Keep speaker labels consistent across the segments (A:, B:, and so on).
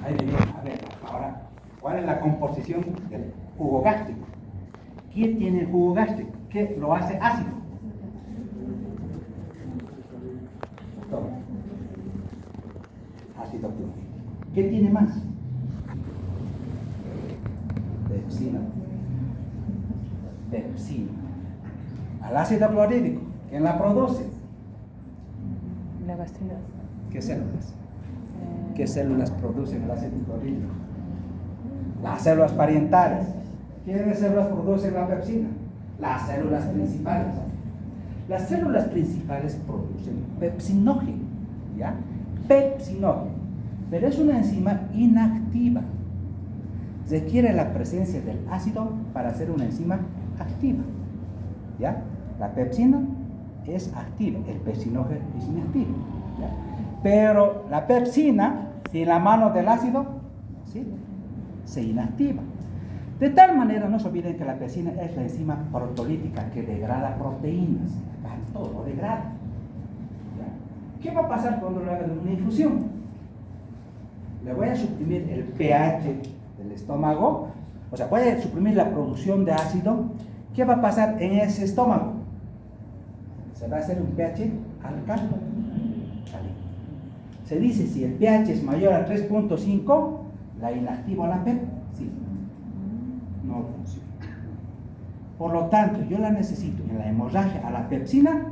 A: Ahí viene, a ver, ahora, ¿cuál es la composición del jugo gástrico? ¿Qué tiene el jugo gástrico? ¿Qué lo hace ácido? Toma. Ácido clorhídrico. ¿Qué tiene más? Pepsina. Pepsina. Al ácido clorhídrico, ¿quién la produce?
B: La gastrina.
A: ¿Qué células? ¿Qué células producen el ácido clorhídrico? Las células parientales. ¿Qué células producen la pepsina? Las células principales. Las células principales producen pepsinógeno, ¿ya? Pepsinógeno. Pero es una enzima inactiva. Requiere la presencia del ácido para ser una enzima activa, ¿ya? La pepsina es activa, el pepsinógeno es inactivo, ¿ya? Pero la pepsina, sin la mano del ácido, ¿sí?, se inactiva. De tal manera, no se olviden que la pepsina es la enzima protolítica que degrada proteínas. Todo lo degrada. ¿Ya? ¿Qué va a pasar cuando le hagan una infusión? Le voy a suprimir el pH del estómago, o sea, voy a suprimir la producción de ácido. ¿Qué va a pasar en ese estómago? Se va a hacer un pH alcalino. Se dice, si el pH es mayor a 3.5, la inactivo a la PEP. Sí. No funciona. Por lo tanto, yo la necesito en la hemorragia a la pepsina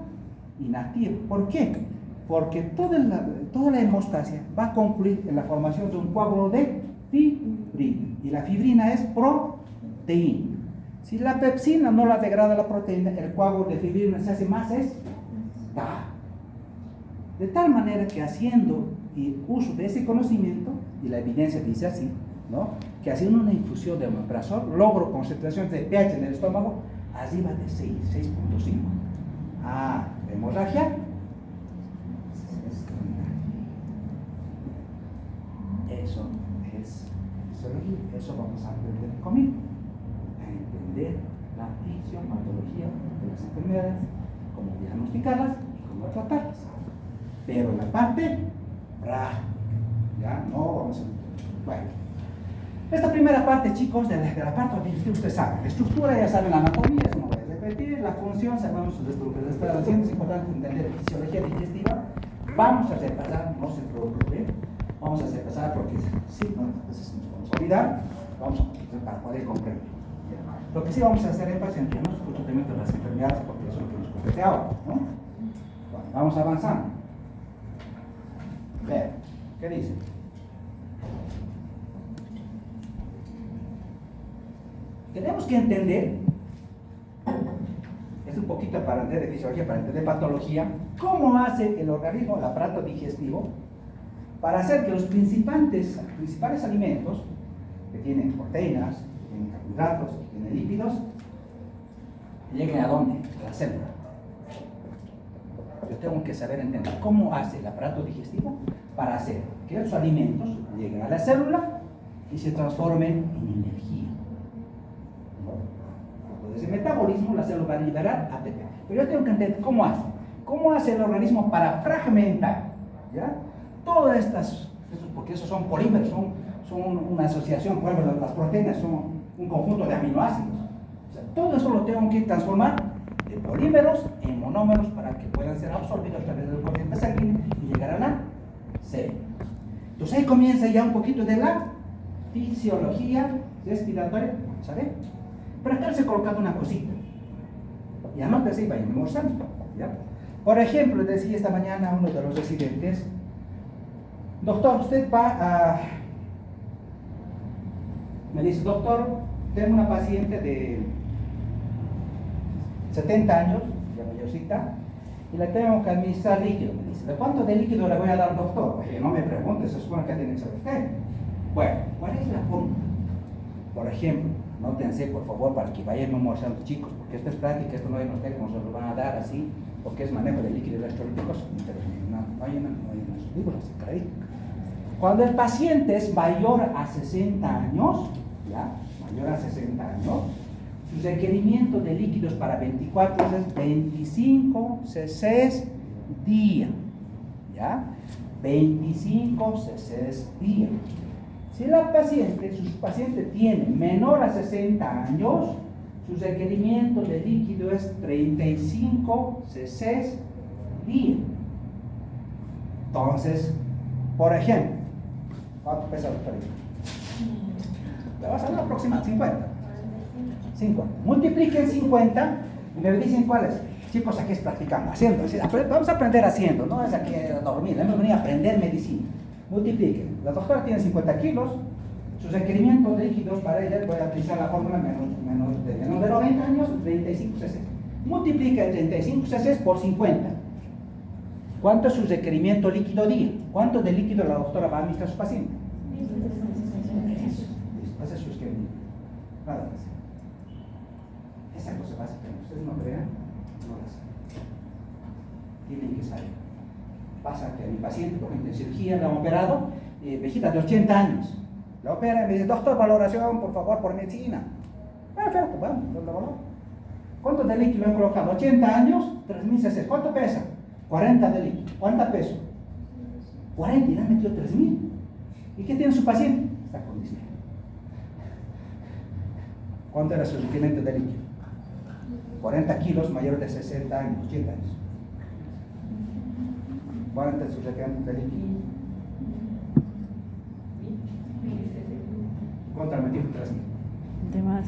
A: inactiva. ¿Por qué? Porque toda la hemostasia va a concluir en la formación de un coágulo de fibrina. Y la fibrina es proteína. Si la pepsina no la degrada la proteína, el coágulo de fibrina se hace más estable. De tal manera que haciendo uso de ese conocimiento, y la evidencia dice así, ¿no?, que haciendo una infusión de omeprazol logro concentraciones de pH en el estómago arriba de 6, 6.5. Hemorragia. Eso es fisiología. Eso vamos a aprender conmigo. A entender la fisiopatología de las enfermedades, cómo diagnosticarlas y cómo tratarlas. Pero la parte práctica, ya no vamos a... Bueno, esta primera parte, chicos, de la parte digestiva, ustedes saben, la estructura, ya saben la anatomía, eso no voy a repetir, la función, sabemos sus estructuras, es importante entender la fisiología digestiva. Vamos a repasar, no se preocupen, vamos a repasar porque sí, no, entonces nos vamos a olvidar, vamos a para poder comprender. Lo que sí vamos a hacer énfasis en los tratamientos de las enfermedades, porque eso es lo que nos compete ahora, ¿no? Bueno, vamos avanzando. Ver, ¿qué dice? Tenemos que entender, es un poquito para entender de fisiología, para entender patología, cómo hace el organismo, el aparato digestivo, para hacer que los principales alimentos, que tienen proteínas, que tienen carbohidratos, que tienen lípidos, lleguen a dónde? A la célula. Yo tengo que saber entender cómo hace el aparato digestivo para hacer que esos alimentos lleguen a la célula y se transformen en energía. Desde el metabolismo, la célula va a liberar ATP. Pero yo tengo que entender cómo hace el organismo para fragmentar, ¿ya?, todas estas, porque esos son polímeros, son una asociación. Por ejemplo, las proteínas son un conjunto de aminoácidos. O sea, todo eso lo tengo que transformar de polímeros en monómeros para que puedan ser absorbidos a través del corriente sanguíneo y llegar a la célula. Entonces ahí comienza ya un poquito de la fisiología respiratoria, ¿sabe? Pero acá les he colocado una cosita. Y anótese y vayan almorzando, ¿ya? Por ejemplo, decía esta mañana a uno de los residentes: doctor, usted va a... Me dice, doctor, tengo una paciente de 70 años, ya mayorcita, y le tengo que administrar líquido. Me dice, ¿de cuánto de líquido le voy a dar, doctor? Oye, no me pregunte, se supone que tiene que saber usted. Bueno, ¿cuál es la forma? Por ejemplo, nótense por favor para que vayan memorizando, chicos, porque esto es práctica, esto no hay unos técnicos, nos lo van a dar así, porque es manejo de líquidos electrolíticos, no hay en los libros, así clarito. Cuando el paciente es mayor a 60 años, ¿ya?, mayor a 60 años, su requerimiento de líquidos para 24 horas es 25 cc día, ¿ya? 25 cc día. Si la paciente, su paciente tiene menor a 60 años, su requerimiento de líquido es 35 cc día. Entonces, por ejemplo, ¿cuánto pesa doctor? Le vas a dar aproximadamente 50. Multipliquen 50 y me dicen cuáles. Chicos, aquí es practicando, haciendo. Vamos a aprender haciendo, no es aquí a dormir. Hemos venido a aprender medicina. Multipliquen. La doctora tiene 50 kilos. Sus requerimientos de líquidos para ella, voy a utilizar la fórmula menos de 90 años, 35 cc. Multiplica el 35 cc por 50. ¿Cuánto es su requerimiento líquido día? ¿Cuánto de líquido la doctora va a administrar a su paciente? Eso. Ese es su esquema. Nada más. Esa cosa básica. Ustedes no crean, no la saben. Tienen que saber. Pasa que a mi paciente, por ejemplo, en cirugía, la han operado, viejita de 80 años. La opera y me dice, doctor, valoración, por favor, por medicina. Perfecto, vamos, lo valoro. ¿Cuánto de líquido le han colocado? 80 años, 3.000 cc. ¿Cuánto pesa? 40 de líquido. ¿Cuánto peso? 40 y le han metido 3.000. ¿Y qué tiene su paciente? Está con disnea. ¿Cuánto era su requerimiento de líquido? 40 kilos, mayor de 60 años, 80 años. ¿Cuánto es su requerimiento de líquido? Contra metido 3.000.
B: De más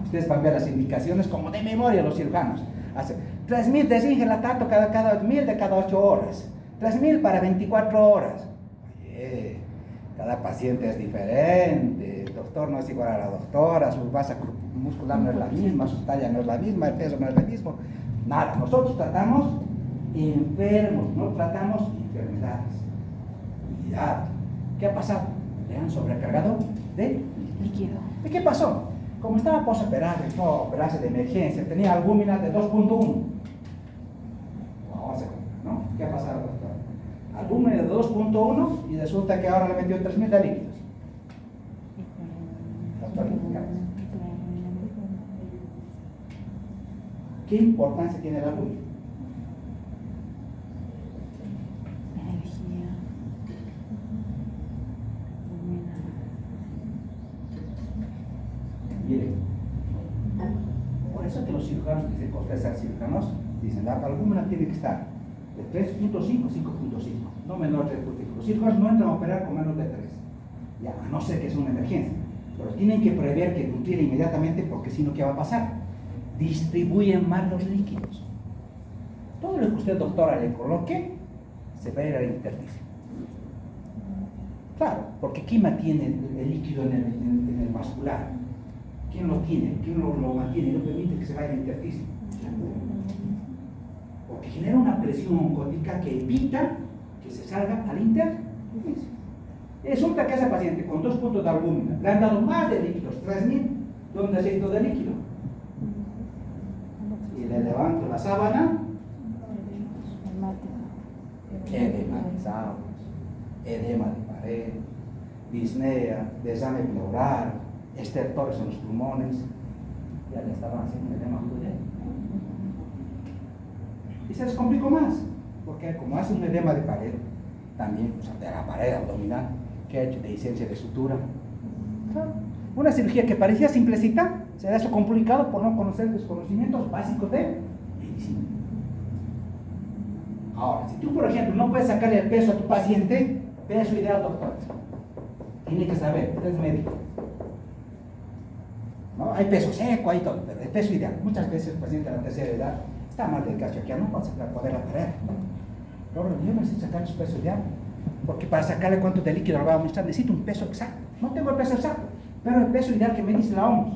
A: Ustedes van a ver las indicaciones como de memoria los cirujanos. Hace 3.000 de zinc lactato cada 1.000 de cada 8 horas. 3.000 para 24 horas. Oye, cada paciente es diferente. El doctor no es igual a la doctora. Su masa muscular no es la misma, su talla no es la misma, el peso no es el mismo. Nada, nosotros tratamos enfermos, no tratamos enfermedades. Cuidado. ¿Qué ha pasado? Le han sobrecargado de
B: líquido.
A: ¿Y qué pasó? Como estaba posoperable, no operarse de emergencia, tenía albúmina de 2.1. ¿No? ¿Qué ha pasado, doctor? Albúmina de 2.1 y resulta que ahora le metió 3.000 de líquidos. Doctor, ¿qué importancia tiene el albúmina?
B: Energía.
A: Miren, por eso que los cirujanos dicen que ustedes sean cirujanos, dicen la albúmina tiene que estar de 3.5 a 5.5, no menor de 3.5. Los cirujanos no entran a operar con menos de 3, ya, a no ser que es una emergencia, pero tienen que prever que nutrir inmediatamente porque si no, ¿qué va a pasar? Distribuyen mal los líquidos. Todo lo que usted, doctora, le coloque, se va a ir al intersticio. Claro, porque ¿quién mantiene el líquido en el vascular? ¿Quién lo tiene? ¿Quién lo mantiene y no permite que se vaya al intersticio? Porque genera una presión oncótica que evita que se salga al intersticio. Resulta que a ese paciente con 2 puntos de albúmina le han dado más de líquidos, 3.000, ¿dónde se hizo de líquido? Y le levanto la sábana, edematizados, edema de pared, disnea, desame pleural, estertores en los pulmones, ya le estaban haciendo edema pulmonar. Y se les complicó más, porque como hace un edema de pared, también, o sea, de la pared abdominal, que ha hecho dehiscencia de sutura. Una cirugía que parecía simplecita, se ha hecho complicado por no conocer los conocimientos básicos de medicina. Ahora, si tú, por ejemplo, no puedes sacarle el peso a tu paciente, peso ideal, doctor. Tiene que saber, usted es médico. ¿No? Hay peso seco, hay todo, pero el peso ideal. Muchas veces el paciente de la tercera edad está mal delgado, que no va a poder atraer. Pero yo necesito sacar su peso ideal, porque para sacarle cuánto de líquido lo va a administrar, necesito un peso exacto. No tengo el peso exacto, pero el peso ideal que me dice la OMS.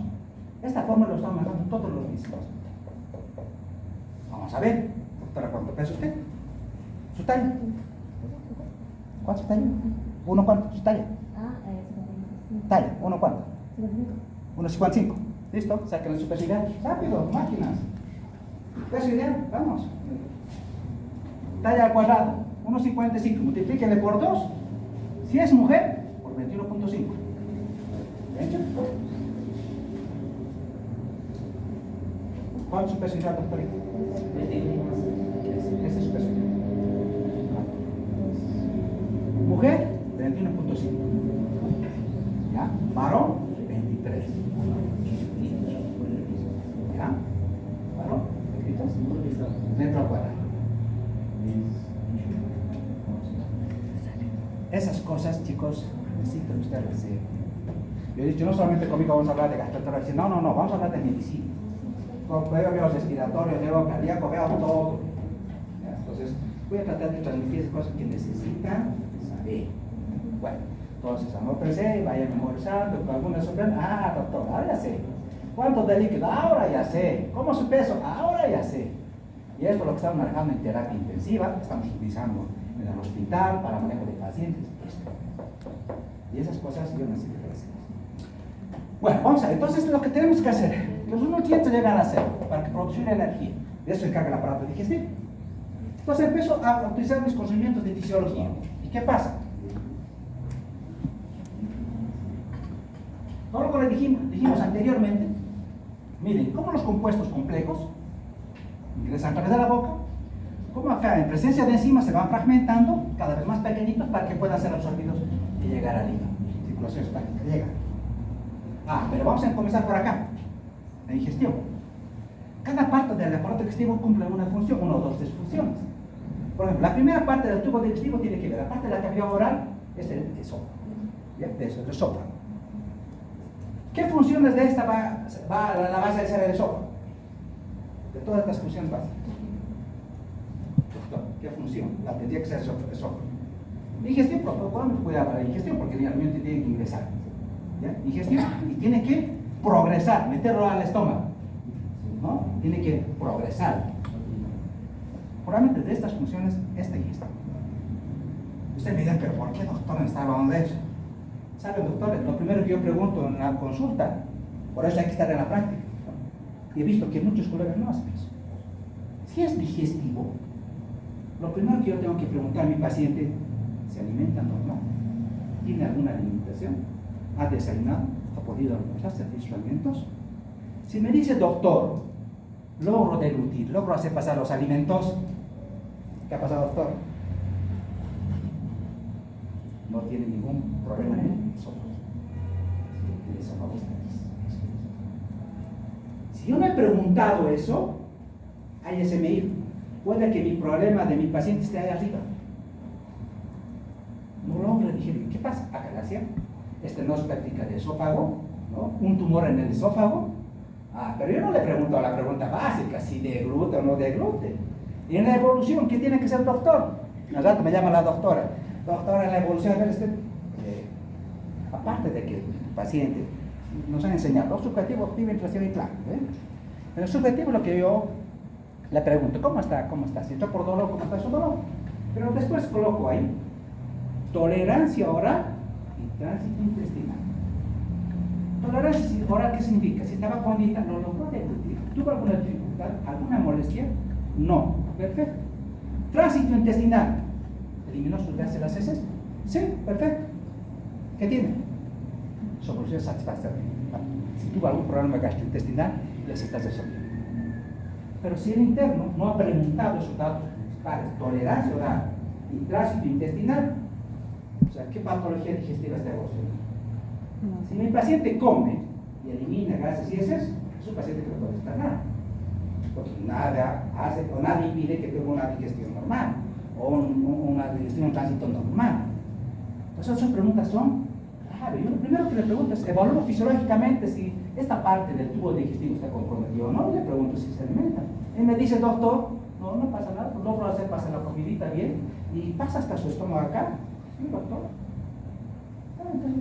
A: Esta forma lo estamos manejando todos los días. Vamos a ver, doctora, ¿cuánto pesa usted? ¿Su talla? ¿Cuánto es su talla? ¿Uno cuánto? ¿Su talla? ¿Talla? ¿Uno cuánto? 1.55. ¿Listo? Sáquenle su peso ideal. Rápido, máquinas. Peso ideal, vamos. Talla al cuadrado, 1.55. Multiplíquenle por 2. Si es mujer, por 21.5. ¿Hecho? ¿Cuánto es su peso ideal, doctorita? Ese es su peso ideal. Mujer, 21.5. ¿Ya? Varón, 23. ¿Ya? ¿Varón? ¿Escritos? Metro al cuadrado. Esas cosas, chicos, necesitan ustedes hacer. Yo he dicho, no solamente conmigo vamos a hablar de gastroenterología, no, vamos a hablar de medicina. Veo respiratorios, veo cardíaco, veo todo. ¿Ya? Entonces, voy a tratar de transmitir cosas que necesitan saber. Bueno, entonces, anótense, vayan memorizando, con algunas sorpresas. Ah, doctor, ahora ya sé. ¿Cuánto de líquido? Ahora ya sé. ¿Cómo es su peso? Ahora ya sé. Y esto es lo que estamos manejando en terapia intensiva, estamos utilizando en el hospital para manejo de pacientes. Esto. Y esas cosas yo necesito hacer. Bueno, vamos a ver. Entonces, lo que tenemos que hacer, los nutrientes llegan a ser para producir energía. De eso se encarga el aparato digestivo. Entonces empiezo a utilizar mis conocimientos de fisiología. ¿Y qué pasa? Todo lo que dijimos anteriormente, miren, cómo los compuestos complejos ingresan a través de la boca, como acá en presencia de enzimas se van fragmentando cada vez más pequeñitos para que puedan ser absorbidos y llegar al hígado. Circulación hepática, llega. Pero vamos a comenzar por acá, la digestión. Cada parte del aparato digestivo cumple una función, una o dos funciones. Por ejemplo, la primera parte del tubo digestivo tiene que ver, la parte de la cavidad oral es el esófago, ¿ya? Eso es el esófago. ¿Qué funciones de esta va a la base de ser el esófago? De todas estas funciones básicas. ¿Qué función? La tendría que ser el esófago. Digestión, podemos cuidar para la digestión porque realmente tiene que ingresar. ¿Ya? Digestión y tiene que progresar, meterlo al estómago. ¿No? Tiene que progresar. Probablemente de estas funciones, esta y esta. Usted me dirá, pero ¿por qué, doctor, está hablando de eso? ¿Saben, doctores? Lo primero que yo pregunto en la consulta, por eso hay que estar en la práctica. Y he visto que muchos colegas no hacen eso. Si es digestivo, lo primero que yo tengo que preguntar a mi paciente, ¿se alimenta normal? ¿Tiene alguna alimentación? ¿Ha desayunado? ¿Ha podido almorzar sus alimentos? Si me dice, doctor, logro deglutir, logro hacer pasar los alimentos, ¿qué ha pasado, doctor? No tiene ningún problema en el esófago. El esófago está aquí. Si yo no he preguntado eso, hay ese medir. Puede que mi problema de mi paciente esté ahí arriba. No logro digerir. ¿Qué pasa? Acalasia, estenóspectica de esófago, ¿no? Un tumor en el esófago. Pero yo no le pregunto la pregunta básica, si deglute o no deglute. Y en la evolución, ¿qué tiene que ser el doctor? Al rato me llama la doctora. Doctora, en la evolución, aparte de que el paciente nos han enseñado, subjetivo, objetivo, intuición y claro. En el subjetivo lo que yo le pregunto, ¿cómo está? ¿Cómo está? Si entró por dolor, ¿cómo está su dolor? Pero después coloco ahí, tolerancia oral y tránsito intestinal. Tolerancia oral, ¿qué significa? Si estaba bonita, no logró deglutir. ¿Tuvo alguna dificultad? ¿Alguna molestia? No. Perfecto. Tránsito intestinal. ¿Eliminó sus gases las heces? Sí, perfecto. ¿Qué tiene? Solución satisfactoria. Si tuvo algún problema gastrointestinal, les estás resolviendo. Pero si el interno no ha preguntado sus datos principales, tolerancia oral y tránsito intestinal, o sea, ¿qué patología digestiva está evolucionando? Si mi paciente come y elimina gases y heces, es un paciente que no puede estar nada. Porque nada hace o nada impide que tenga una digestión normal o una digestión, un tránsito normal. Entonces, esas preguntas son clave. Yo lo primero que le pregunto es, evalúo fisiológicamente si esta parte del tubo digestivo está comprometido o no. Le pregunto si se alimenta. Él me dice, doctor, no pasa nada, pues logro hacer pasar la comidita bien y pasa hasta su estómago acá. Sí, doctor. Entonces,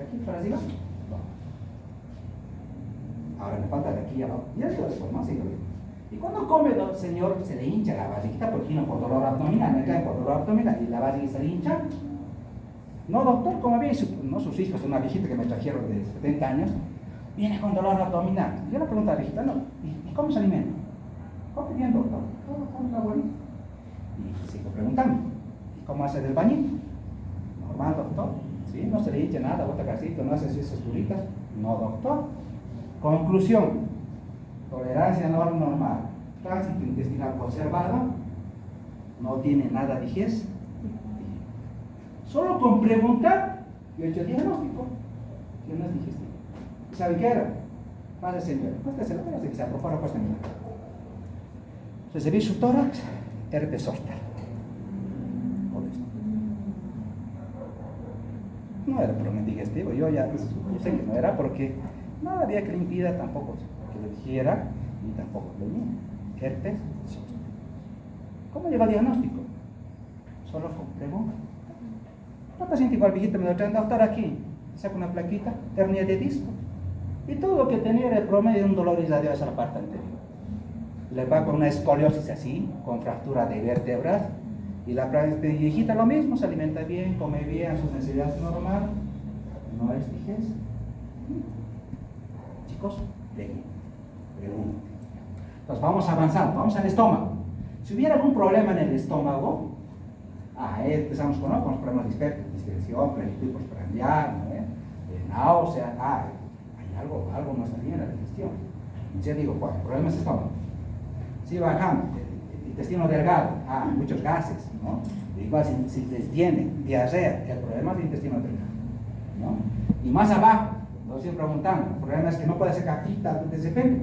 A: aquí para arriba. Ahora me falta de aquí abajo. Y eso después, ¿no? Sigo bien. Y cuando come, señor, se le hincha la barriguita porque no por dolor abdominal, me cae por dolor abdominal y la barriga se le hincha. No, doctor, como había no sus hijos, una viejita que me trajeron de 70 años, viene con dolor abdominal. Yo le pregunto a la viejita, no, ¿y cómo se alimenta? Come bien, doctor. Todo está bueno. Y sigo preguntando, ¿y cómo hace del bañito? Normal, doctor. ¿Sí? No se le hincha nada, bota casito, no hace esas duritas. No, doctor. Conclusión, tolerancia normal, tránsito intestinal conservado, no tiene nada digestivo. Solo con preguntar, yo he hecho el diagnóstico. que no es digestivo. ¿Saben qué era? Pase señor, páseselo, que se aprofara, pues también. Recibí su tórax, herpes zóster. Por esto. No era problema digestivo, yo sé que no era porque no había que le impida tampoco que le dijera y tampoco le venía. Herpes zóster. ¿Cómo lleva el diagnóstico? Solo fue pregunta. La paciente igual viejita me lo traen, doctor, aquí, saca una plaquita, hernia de disco. Y todo lo que tenía era el promedio de un dolor isladioso a la parte anterior. Le va con una escoliosis así, con fractura de vértebras. Y la viejita lo mismo, se alimenta bien, come bien, sus necesidades normales. No es digestión. Chicos, pregunta. Entonces vamos avanzando, vamos al estómago. Si hubiera algún problema en el estómago, empezamos con los problemas dispersos, distensión, plenitud postprandial, náusea, algo no está bien en la digestión. Entonces digo, bueno, el problema es estómago. Sigue bajando, el intestino delgado, muchos gases, ¿no? Igual si tiene diarrea, el problema es el intestino delgado, ¿no? Y más abajo, lo siempre preguntando, el problema es que no puede ser caquita de repente,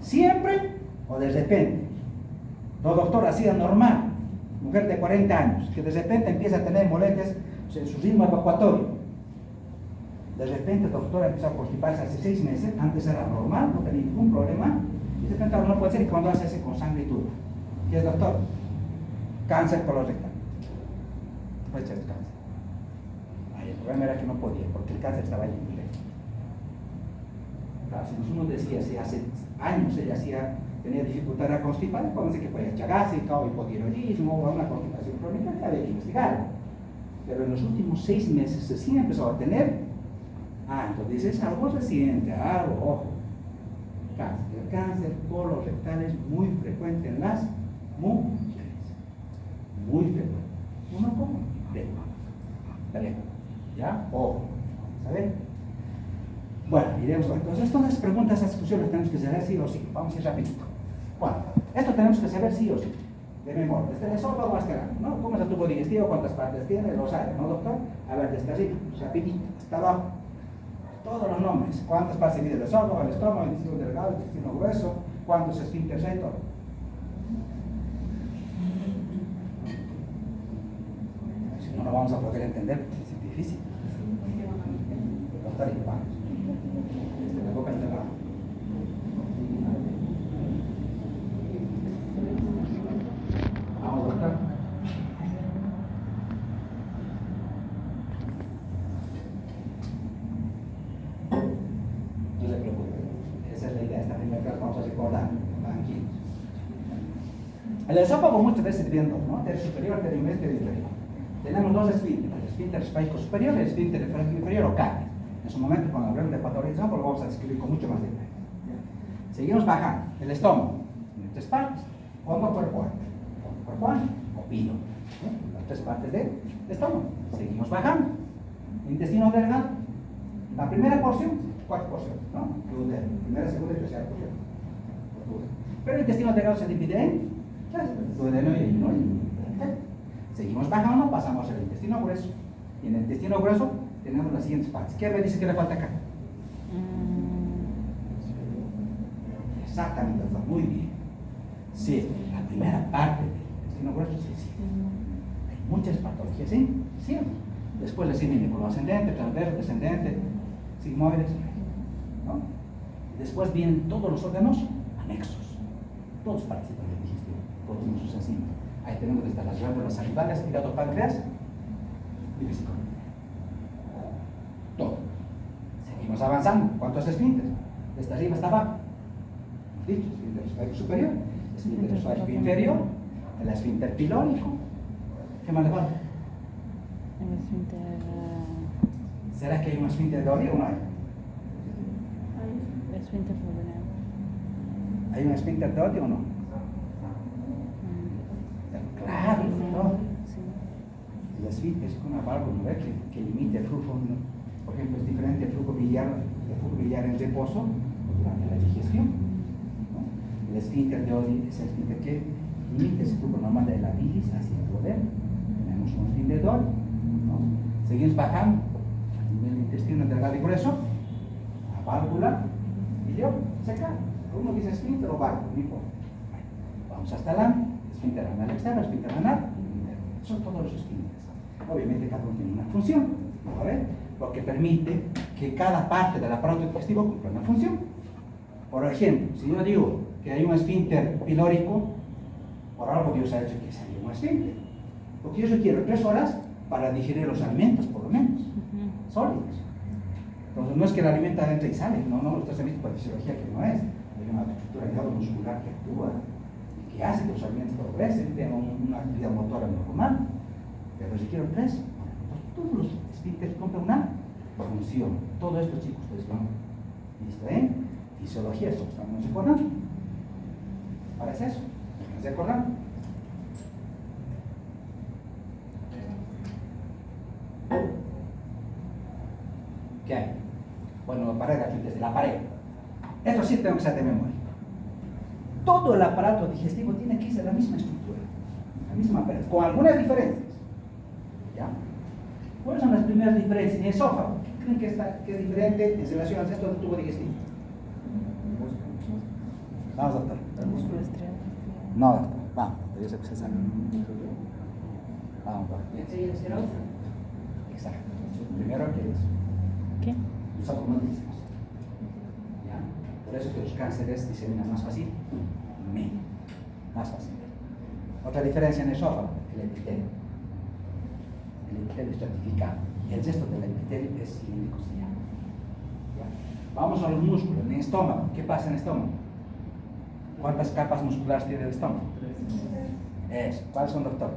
A: siempre o de repente. No, doctor, así es normal, mujer de 40 años, que de repente empieza a tener molestias en su ritmo evacuatorio. De repente el doctor empezó a constiparse hace 6 meses, antes era normal, no tenía ningún problema, y de repente no puede ser, y cuando hace ese con sangre y todo. ¿Qué es, doctor? Cáncer colorectal. Pues es cáncer. El problema era que no podía, porque el cáncer estaba ahí en directo. Claro, si uno decía, si hace años ella tenía dificultad a constipar, puede ser que fuera chagásica o hipotiroidismo o una constipación crónica, que había que investigar. Pero en los últimos 6 meses sí empezó a tener. Entonces es algo reciente, ojo. Cáncer. El cáncer colorectal es muy frecuente en las mujeres. Muy frecuente. Uno como breve. ¿Ya? Ojo. ¿Saben? Bueno, iremos. Entonces, todas las preguntas, esas discusiones tenemos que saber sí o sí. Vamos a ir rapidito. Bueno, esto tenemos que saber sí o sí. De memoria. Desde el esófago hasta el ano, ¿no? ¿Cómo es el tubo digestivo? ¿Cuántas partes tiene? Lo sabe, ¿no, doctor? A ver, desde arriba, rapidito, hasta abajo. Todos los nombres. ¿Cuántas partes tiene el esófago, el estómago, el intestino delgado, el intestino grueso? ¿Cuántos esfínteres hay? Todo. Si no, no vamos a poder entender, es difícil. Doctor, y vamos. Desde la boca hasta abajo. Vamos, doctor. No se preocupe. Esa es la idea. Esta primera clase vamos a recordar. Tranquilos. El esófago muchas veces tiene dos, ¿no? Del superior, del inferior. Tenemos dos esfínteres. El esfínter espágico superior y el esfínter inferior o cáliz. En su momento, cuando hablemos de patología, lo vamos a describir con mucho más detalle. Seguimos bajando. El estómago. En 3 partes. Hondo por cuarto. Por cuarto. O pilo. Las 3 partes del estómago. Seguimos bajando. Intestino delgado. La primera porción, 4 porciones, ¿no? Primera, segunda y tercera porción. Pero el intestino delgado se divide en 3. Duodeno y inoíno. Seguimos bajando, pasamos al intestino grueso. Y en el intestino grueso tenemos las siguientes partes. ¿Qué me dice que le falta acá? Exactamente, doctor. Muy bien. Sí, la primera parte del intestino grueso sí. Hay muchas patologías, ¿sí? Sí. Después le siguen con ascendente, transverso, descendente, sigmoides, ¿no? Después vienen todos los órganos anexos. Todos participan del digestivo, todos tienen sus enzimas. Ahí tenemos desde las glándulas salivales, hígado, páncreas y vesícula. Todo. Seguimos avanzando. ¿Cuántos esfínteres? Desde arriba hasta abajo. Dicho, esfínter esfágico superior, esfínter esfágico inferior, el esfínter pilórico. ¿Qué más le falta?
B: El esfínter.
A: ¿Será que hay un esfínter de orilla o no hay?
B: El esfínter pulmonar.
A: ¿Hay un esfínter de orilla o no? Claro, ¿no?
B: Sí.
A: El esfínter es una válvula, ¿no? que limita el flujo, ¿no? Por ejemplo, es diferente el flujo biliar en reposo durante la digestión, ¿no? El esfínter de Oddi es el esfínter que limita ese flujo normal de la bilis hacia el duodeno. Tenemos un esfínter de Oddi, ¿no? Seguimos bajando a nivel intestino delgado y grueso, la válvula biliar, se cae. Uno dice esfínter o válvula, no importa. Vamos hasta el ano, esfínter anal externo, esfínter anal, son todos los esfínteres. Obviamente cada uno tiene una función, ¿vale? Lo que permite que cada parte del aparato digestivo cumpla una función. Por ejemplo, si yo digo que hay un esfínter pilórico, por algo Dios ha hecho que sea un esfínter. Porque yo requiero 3 horas para digerir los alimentos, por lo menos, sólidos. Entonces no es que el alimento entra y sale, no, esto se ha visto por fisiología que no es. Hay una estructura neuromuscular que actúa y que hace que los alimentos progresen, tengan una actividad motora normal, pero requieren 3. Entonces todos los esfínteres cumplen una función. Todo esto, chicos, ustedes van listo, ¿eh? Fisiología, eso estamos acordando. Ahora es eso, ¿se acuerdan? ¿Qué hay? Bueno, pared aquí, desde la pared. Esto sí tengo que ser de memoria. Todo el aparato digestivo tiene que ser la misma estructura, la misma pared, con algunas diferencias. ¿Ya? ¿Cuáles son las primeras diferencias? En el esófago, ¿qué creen que es diferente en relación al resto del tubo digestivo? Vamos, doctor.
B: El músculo estriado.
A: No, doctor. Vamos, doctor, yo sé que usted sabe. Vamos, bien. Exacto. Primero, ¿qué es?
B: ¿Qué?
A: Los acomodes. ¿Ya? Por eso que los cánceres se diseminan más fácil. Más fácil. Otra diferencia en el esófago, el epitelio. El epitelio estratificado. El resto del epitelio es cilíndrico ciliado. Vamos a los músculos. En el estómago, ¿qué pasa en el estómago? ¿Cuántas capas musculares tiene el estómago? 3. ¿Cuáles son, doctor?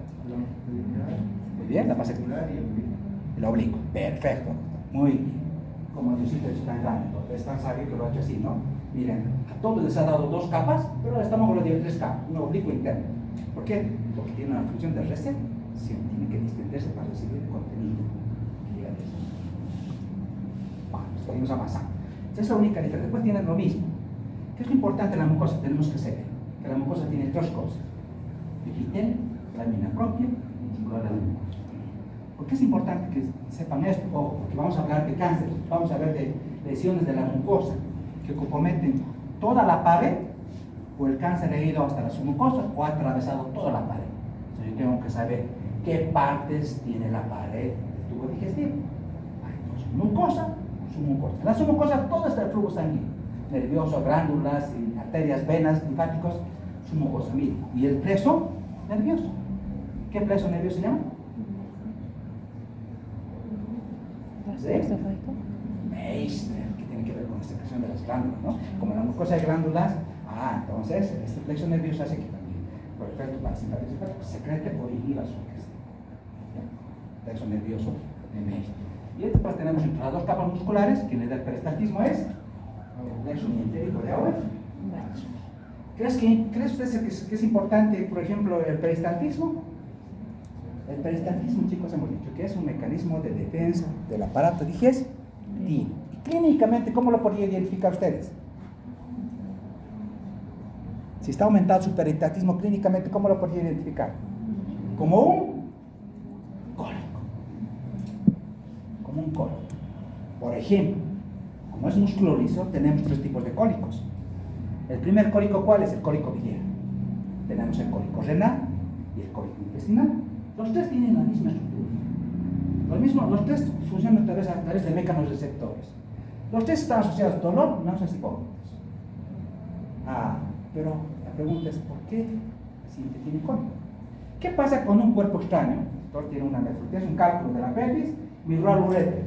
A: Muy bien, la base exterior y el oblicuo. Perfecto. Muy bien. Como Diosito es tan grande, es tan sabio que lo ha hecho así, ¿no? Miren, a todos les ha dado 2 capas, pero al estómago le dio 3 capas, un oblicuo interno. ¿Por qué? Porque tiene una función de recepción, tiene que distenderse para recibir el contenido que llega de eso. Bueno, seguimos avanzando. Esa es la única diferencia. Después tienen lo mismo. ¿Qué es lo importante en la mucosa? Tenemos que saber que la mucosa tiene 3 cosas: epitelio, lámina propia y titular de la mucosa. ¿Por qué es importante que sepan esto? Porque vamos a hablar de cáncer, vamos a hablar de lesiones de la mucosa que comprometen toda la pared, o el cáncer ha ido hasta la submucosa o ha atravesado toda la pared. Entonces yo tengo que saber qué partes tiene la pared del tubo digestivo. Entonces, mucosa, submucosa. En la submucosa todo está el flujo sanguíneo, nervioso, glándulas, arterias, venas, linfáticos, submucosa. Miren, y el plexo nervioso. ¿Qué plexo nervioso se llama?
B: ¿Esofágico?
A: Meister, que tiene que ver con la secreción de las glándulas, ¿no? Como en la mucosa de glándulas, entonces este plexo nervioso hace que también, por efecto parasimpático, secrete o inhiba su plexo nervioso de Meister. Y después tenemos entre las 2 capas musculares, que le da el peristaltismo es el plexo mientérico de Auer. ¿Crees usted que es importante, por ejemplo, el peristaltismo? El peristaltismo, chicos, hemos dicho que es un mecanismo de defensa del aparato digestivo. Y clínicamente, ¿cómo lo podrían identificar ustedes? Si está aumentado su peristaltismo clínicamente, ¿cómo lo podrían identificar? Como un cólico. Como un cólico. Por ejemplo, como es músculo liso, tenemos 3 tipos de cólicos. El primer cólico, ¿cuál es? El cólico biliar. Tenemos el cólico renal y el cólico intestinal. Los 3 tienen la misma estructura. Los 3 funcionan a través de mecanos receptores. Los 3 están asociados a dolor, náuseas y vómitos. Pero la pregunta es, ¿por qué el paciente tiene cólico? ¿Qué pasa con un cuerpo extraño? El doctor tiene una nefritis, un cálculo de la pelvis, mirar ureter.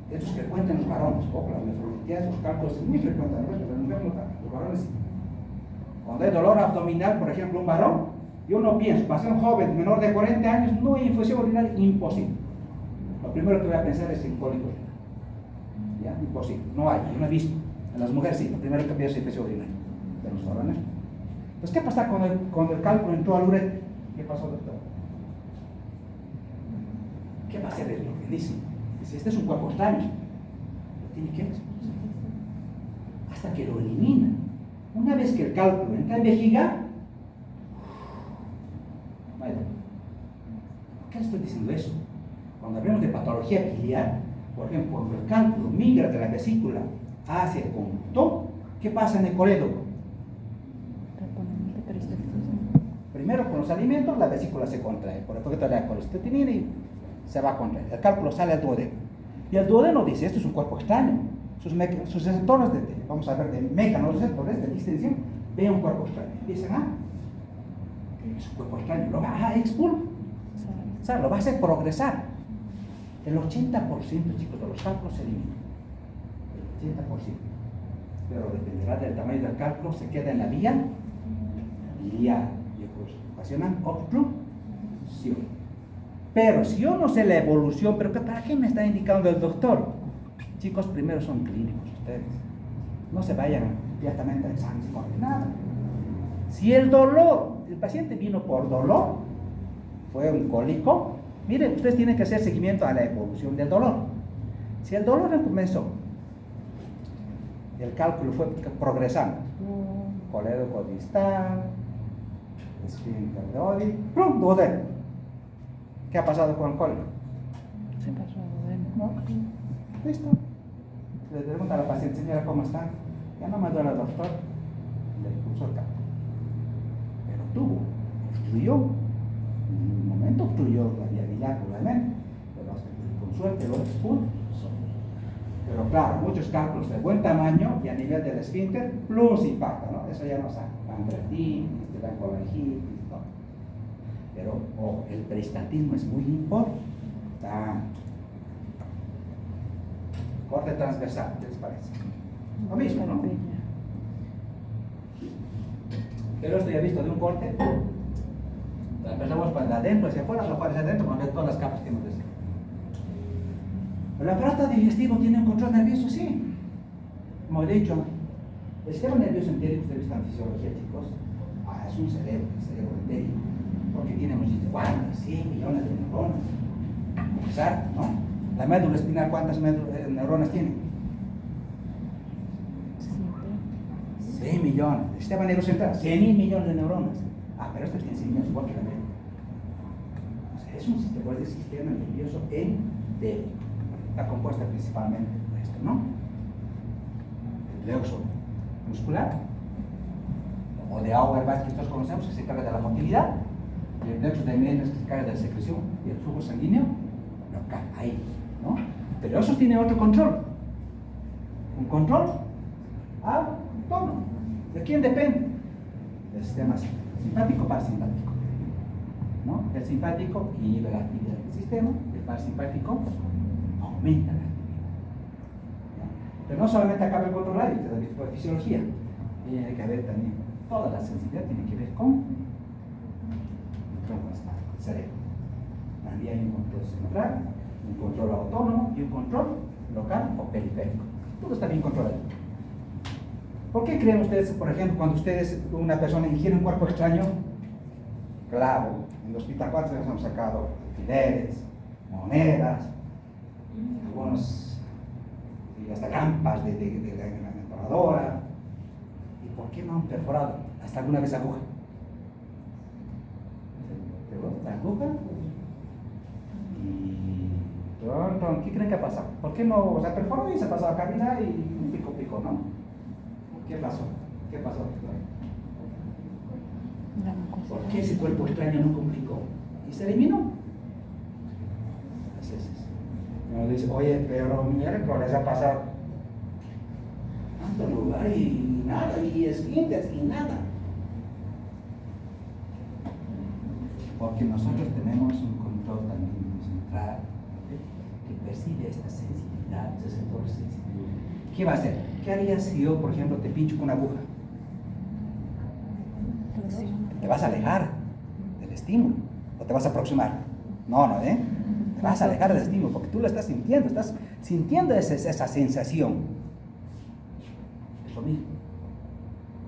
A: Estos que cuentan los varones, las nefritis, los cálculos son muy frecuentes, los varones sí. Cuando hay dolor abdominal, por ejemplo, un varón, yo no pienso, para ser un joven menor de 40 años, no hay infusión urinaria, imposible. Lo primero que voy a pensar es en cólico renal. ¿Ya? Imposible, no hay, yo no he visto. En las mujeres sí, lo primero que pienso es infusión urinaria. De los varones. Entonces, ¿qué pasa cuando el cálculo entró al ureter? ¿Qué pasó, doctor? ¿Qué va a hacer el organismo? Si este es un cuerpo extraño, lo tiene que expulsar hasta que lo elimina. Una vez que el cálculo entra en vejiga, ¿por qué le estoy diciendo eso? Cuando hablamos de patología biliar, Por ejemplo, cuando el cálculo migra de la vesícula hacia el conducto, ¿qué pasa en el colédoco?
B: Reponimiento, peristaltismo.
A: Primero, con los alimentos, la vesícula se contrae, por el efecto de la colesteatina y se va a contraer. El cálculo sale al duodeno. Y el duodeno dice, esto es un cuerpo extraño. Sus receptores, vamos a ver, de mecanos receptores de distensión, ven un cuerpo extraño. Dicen, es un cuerpo extraño, lo va a expulsar. O sea, lo va a hacer progresar. El 80%, chicos, de los cálculos se eliminan. El 80%. Pero dependerá del tamaño del cálculo, se queda en la vía biliar y ocasionan obstrucción. Pero si yo no sé la evolución, ¿pero para qué me está indicando el doctor? Chicos, primero son clínicos ustedes. No se vayan directamente a exámenes con nada. Si el paciente vino por dolor, fue un cólico, miren, ustedes tienen que hacer seguimiento a la evolución del dolor. Si el dolor comenzó, el cálculo fue progresando, colédoco distal, esfínter de Oddi, ¡prum! Duodeno. ¿Qué ha pasado con el cólico?
B: Se pasó a duodeno.
A: ¿No? Listo. Le pregunta a la paciente, señora, ¿cómo está? Ya no me duele, doctor. Le puso el cálculo. Pero obstruyó. En un momento obstruyó la vía biliar, probablemente. Pero con suerte lo expulsó. Pero claro, muchos cálculos de buen tamaño y a nivel del esfínter, plus impacta, ¿no? Eso ya no sabe. Pancreatitis, colangitis, todo. Pero, el peristaltismo es muy importante. Corte transversal, ¿qué les parece? Lo mismo, ¿no? Pero esto ya he visto de un corte. Empezamos para adentro hacia afuera, lo hacia adentro, con todas las capas que hemos visto. ¿El aparato digestivo tiene un control nervioso? Sí. Como he dicho, el sistema nervioso entérico, ustedes están en fisiología, chicos, es un cerebro, el cerebro entérico, porque tiene muchísimas, 100 millones de neuronas. Exacto, ¿no? La médula espinal, ¿cuántas neuronas tiene? 6 millones. El sistema nervioso central, 100.000 millones de neuronas. Pero esto tiene 100 millones igual que la médula. O sea, es un sistema nervioso entérico. Está compuesta principalmente por esto, ¿no? El plexo muscular, o de Auerbach que todos conocemos, que se encarga de la motilidad, y el plexo de Meier que se encarga de la secreción y el flujo sanguíneo local, ahí, ¿no? Pero eso tiene otro control, un control autónomo. ¿De quién depende? Del sistema simpático parasimpático, ¿no? El simpático inhibe la actividad del sistema, el parasimpático aumenta la actividad. Pero no solamente acaba el controlar, usted ha visto por fisiología, tiene que haber también toda la sensibilidad, tiene que ver con el tronco espinal, el cerebro. También hay un control central, un control autónomo y un control local o periférico. Todo está bien controlado. ¿Por qué creen ustedes, por ejemplo, cuando ustedes, una persona ingiere un cuerpo extraño, clavo, en el hospital, ¿cuántos nos hemos sacado? Alfileres, monedas, algunos, y hasta gampas de la perforadora. ¿Y por qué no han perforado hasta alguna vez aguja? La aguja y ¿qué creen que ha pasado? ¿Por qué no? O sea, perforó y se ha pasado a cavidad y un pico, ¿no? ¿Qué pasó? ¿Qué pasó? ¿Por qué ese cuerpo extraño no complicó? Y se eliminó. Uno dice, oye, pero miércoles ha pasado tanto lugar y nada, y esfínteres y nada. Porque nosotros tenemos un control también central que percibe esta sensibilidad, ese sector sensible. ¿Qué va a hacer? ¿Qué harías si yo, por ejemplo, te pincho con una aguja? Te vas a alejar del estímulo o te vas a aproximar. No, ¿eh? Te vas a alejar del estímulo porque tú lo estás sintiendo esa sensación. Es lo mismo.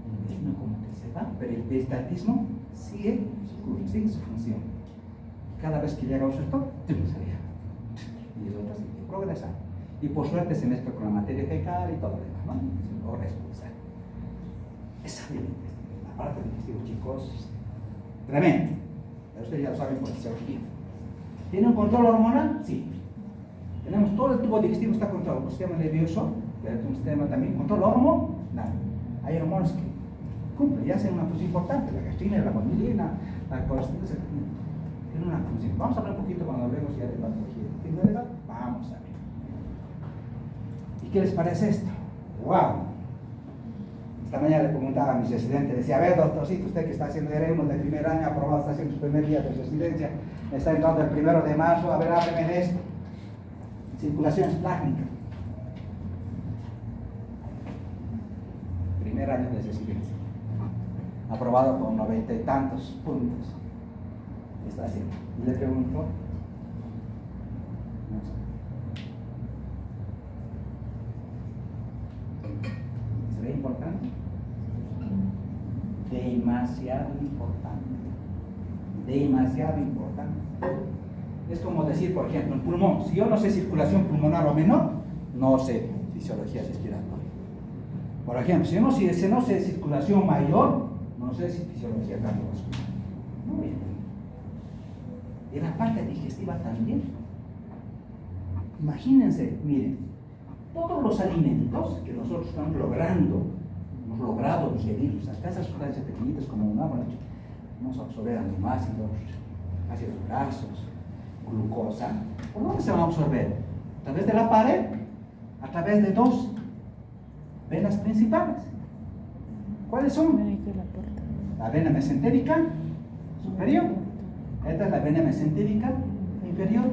A: El intestino como que se va, pero el peristaltismo sigue su función. Cada vez que llega a un sector, se aleja. Y el otro sigue progresando. Y por suerte se mezcla con la materia fecal y todo lo demás, ¿no? Se logra expulsar. Esa es la parte del digestivo, chicos, tremendo. Pero ustedes ya lo saben por la cirugía. ¿Tiene un control hormonal? Sí. Tenemos todo el tubo digestivo está controlado, el sistema nervioso, que es un sistema también, controla hormonas, nada. Hay hormonas que cumplen y hacen una función importante, la gastrina, la guanilina, la colesterol, tiene una función. Vamos a hablar un poquito cuando hablemos ya de patología. Vamos a ver. ¿Y qué les parece esto? ¡Wow! Esta mañana le preguntaba a mis residentes, decía, a ver, doctorcito, usted que está haciendo R1 de primer año, aprobado, está haciendo su primer día de residencia, está entrando el 1 de marzo, a ver, hábleme de esto. Circulación esplácnica. Primer año de residencia. Aprobado con 90 y tantos puntos. Está haciendo. Y le pregunto, no sé. ¿Será importante? Demasiado importante. Demasiado importante. Es como decir, por ejemplo, el pulmón. Si yo no sé circulación pulmonar o menor, no sé fisiología respiratoria. Por ejemplo, si no sé circulación mayor, no sé si fisiología cardiovascular. No bien. Y la parte digestiva también. Imagínense, miren, todos los alimentos que nosotros estamos logrando, hemos logrado digerirlos, hasta esas sustancias pequeñitas como un agua, vamos a absorber aminoácidos, ácidos grasos, glucosa. ¿Por dónde se van a absorber? A través de la pared, a través de dos venas principales. ¿Cuáles son? La vena mesentérica superior. Esta es la vena mesentérica inferior.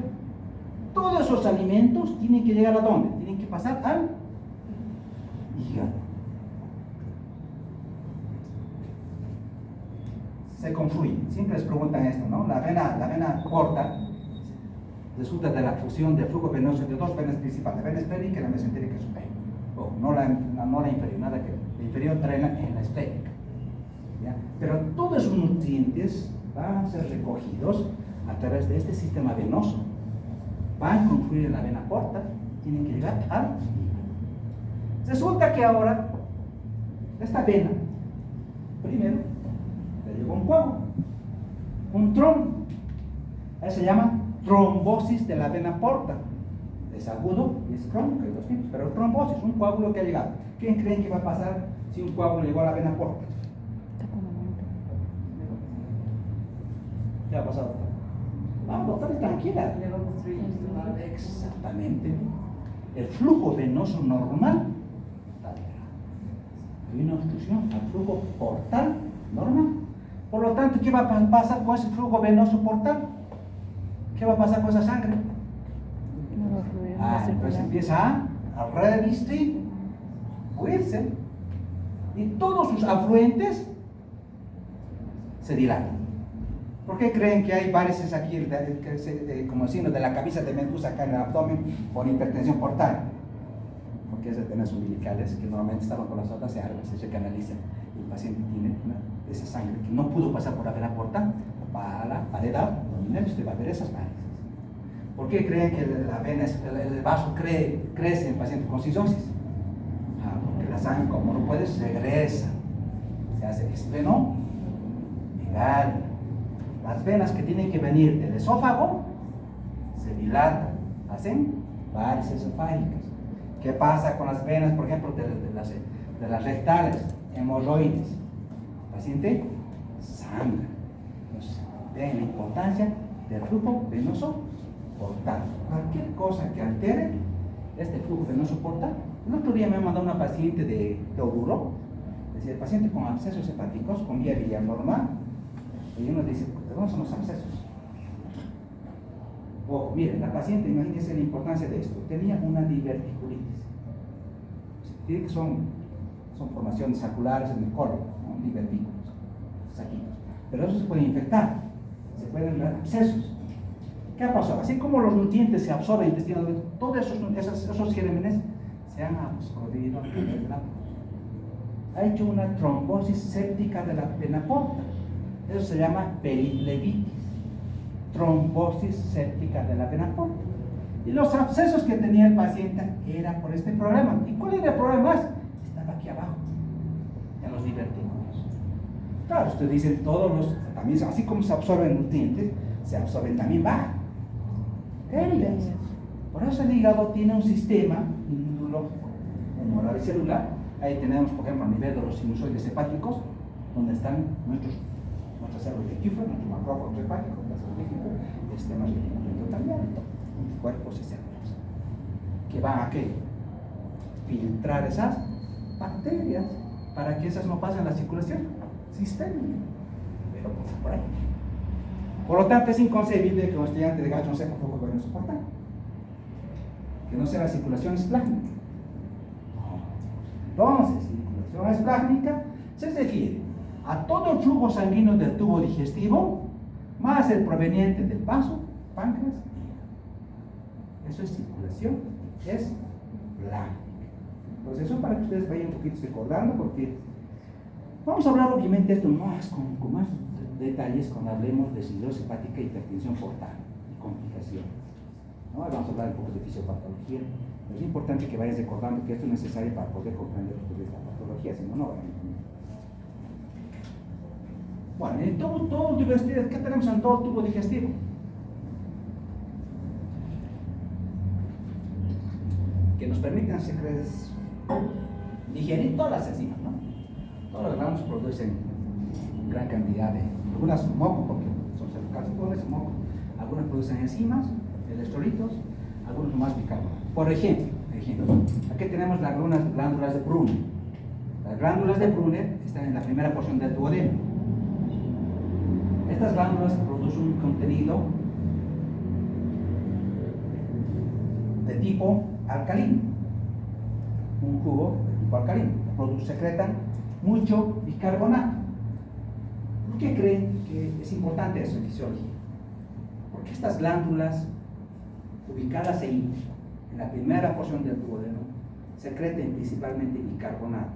A: Todos esos alimentos tienen que llegar ¿a dónde? Tienen que pasar al hígado. Se confluyen. Siempre les preguntan esto, ¿no? La vena corta resulta de la fusión del flujo venoso de dos venas principales, la vena esplénica y la mesentérica superior. No la inferior, nada que la inferior drena en la esplénica. ¿Ya? Pero todos esos nutrientes van a ser recogidos a través de este sistema venoso. Van a confluir en la vena corta, tienen que llegar al hígado. Resulta que ahora, esta vena, primero, le llegó un coágulo, un trombo. Eso se llama trombosis de la vena porta. Es agudo y es crónico, hay dos tipos, pero trombosis, un coágulo que ha llegado. ¿Quién creen que va a pasar si un coágulo llegó a la vena porta? ¿Qué ha pasado? Vamos, doctor, tranquila. Exactamente. El flujo venoso normal está liberado. Hay una obstrucción al flujo portal normal. Por lo tanto, ¿qué va a pasar con ese flujo venoso portal? ¿Qué va a pasar con esa sangre? Pues empieza a redistribuirse y todos sus afluentes se dilatan. ¿Por qué creen que hay varices aquí, como el signo de la cabeza de Medusa acá en el abdomen, por hipertensión portal? Porque esas venas umbilicales que normalmente estaban con las otras se abren, se canalizan. Y el paciente tiene esa sangre que no pudo pasar por la vena portal para la pared abdominal, usted va a ver esas varices. ¿Por qué creen que la vena, el vaso crece en pacientes con cistosis? Porque la sangre, como no puede, regresa, se hace esplenomegalia. Las venas que tienen que venir del esófago se dilatan, hacen varices esofágicas. ¿Qué pasa con las venas, por ejemplo, de las rectales, hemorroides? El paciente sangra. Entonces, vean la importancia del flujo venoso portal. Cualquier cosa que altere este flujo venoso portal. El otro día me mandó una paciente de Oruro, decía, el paciente con abscesos hepáticos, con vía biliar normal, y uno dice, ¿de dónde son los abscesos? Ojo, miren, la paciente, imagínense la importancia de esto, tenía una diverticulitis. Tiene que son formaciones saculares en el colon, ¿no? Divertículos, saquitos. Pero eso se puede infectar, se pueden dar abscesos. ¿Qué ha pasado? Así como los nutrientes se absorben en el intestino, todos esos gérmenes se han absorbido a través de la porta. Ha hecho una trombosis séptica de la vena porta. Eso se llama periflebitis. Trombosis séptica de la vena porta. Y los abscesos que tenía el paciente era por este problema. ¿Y cuál era el problema más? Estaba aquí abajo, en los divertículos. Claro, ustedes dicen, todos los, también, así como se absorben nutrientes, se absorben también bajo. Heridas. Por eso el hígado tiene un sistema inmunológico humoral y celular. Ahí tenemos, por ejemplo, a nivel de los sinusoides hepáticos, donde están nuestras células de Kupffer, nuestros macrófagos hepáticos, las células de Kupffer, el sistema endotelial, cuerpos y células, que van a ¿qué? Filtrar esas bacterias para que esas no pasen a la circulación sistémica, pero pasa por ahí. Por lo tanto, es inconcebible que un estudiante de gacho no sepa poco bueno soportar, que no sea la circulación esplácnica. Entonces, circulación esplácnica se refiere a todo el flujo sanguíneo del tubo digestivo más el proveniente del vaso, páncreas y hígado. Eso es circulación esplácnica. Entonces, eso para que ustedes vayan un poquito recordando, porque vamos a hablar obviamente esto más con más detalles cuando hablemos de cirrosis hepática y hipertensión portal y complicaciones. ¿No? Vamos a hablar un poco de fisiopatología. Es importante que vayas recordando que esto es necesario para poder comprender esta patología, si no, no van a entender. Bueno, en todo el tubo digestivo, ¿qué tenemos en todo el tubo digestivo? Que nos permiten digerir todas las enzimas, ¿no? Todos los gramos producen gran cantidad de, algunas moco, porque son calcitones, moco, algunas producen enzimas, electrolitos, algunos más bicarbonato. Por ejemplo, aquí tenemos las glándulas de Brunner. Las glándulas de Brunner están en la primera porción del duodeno. Estas glándulas producen un contenido de tipo alcalino, un jugo de tipo alcalino. Secretan mucho bicarbonato. ¿Por qué creen que es importante eso en fisiología? Porque estas glándulas ubicadas ahí, en la primera porción del duodeno, secreten principalmente bicarbonato.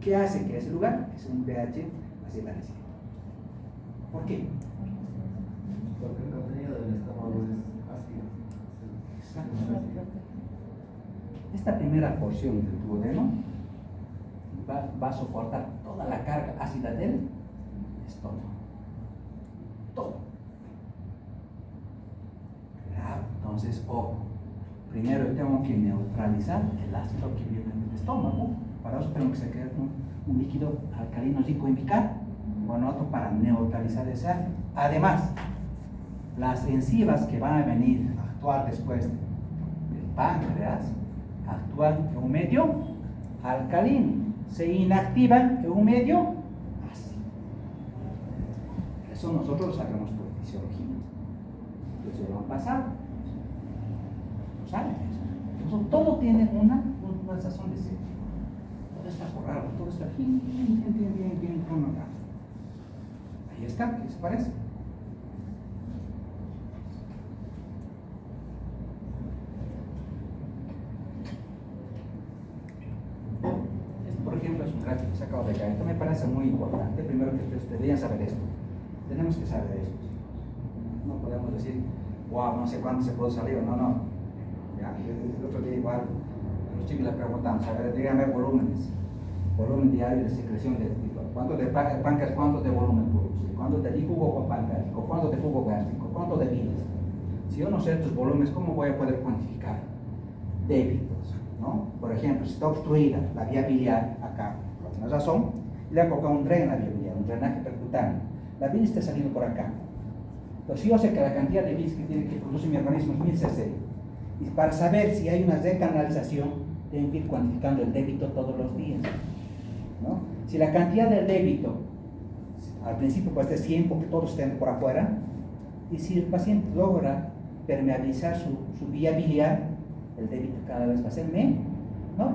A: ¿Qué hace que ese lugar es un pH hacia la desierta? ¿Por qué?
C: Porque el contenido del estómago es ácido.
A: Exacto. Esta primera porción del duodeno va a soportar toda la carga ácida del estómago. Todo. Claro, entonces, primero tengo que neutralizar el ácido que viene en el estómago. Para eso tengo que sacar un líquido alcalino rico en bicarbonato para neutralizar ese ácido. Además, las enzimas que van a venir a actuar después del páncreas actúan en un medio alcalino, se inactivan en un medio ácido. Eso nosotros lo sabemos por fisiología. Entonces lo han pasado. Lo saben eso. Entonces, todo tiene una razón de ser. Todo está forrado, todo está bien cronograma. Ahí está, ¿qué les parece? Por ejemplo, es un gráfico sacado de acá. Esto me parece muy importante. Primero que ustedes deberían saber esto. Tenemos que saber esto. No podemos decir, wow, no sé cuánto se puede salir. No. Ya, el otro día igual, a los chicos les preguntamos, a ver, díganme volúmenes. Volumen diario de secreción de cuánto de páncreas, cuánto de volumen produce, cuánto de jugo con pancreático, cuánto de jugo gástrico, cuánto de bilis. Si yo no sé estos volúmenes, ¿cómo voy a poder cuantificar débitos? ¿No? Por ejemplo, si está obstruida la vía biliar acá, por alguna razón, le han colocado un dren en la vía biliar, un drenaje percutáneo. La bilis está saliendo por acá. Entonces, yo sé que la cantidad de bilis que produce mi organismo es 1000 cc. Y para saber si hay una recanalización, tengo que ir cuantificando el débito todos los días, ¿no? Si la cantidad del débito al principio puede ser 100 porque todos estén por afuera, y si el paciente logra permeabilizar su vía biliar, el débito cada vez va a ser menos, ¿no?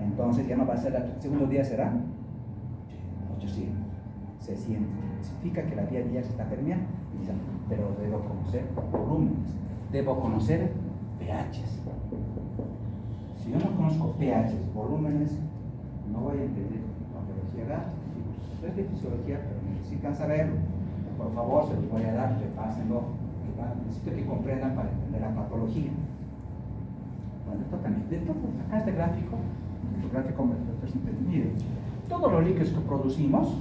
A: Entonces ya no va a ser, el segundo día será 800, 600. Significa que la vía biliar se está permeabilizando, pero debo conocer volúmenes, debo conocer pHs. Si yo no conozco pHs, volúmenes, no voy a entender patología gástrica. Es de fisiología, pero necesitan saberlo. Por favor, se los voy a dar, repásenlo. Necesito que comprendan para entender la patología. Bueno, esto también. De todo, acá este gráfico miren, todos los líquidos que producimos,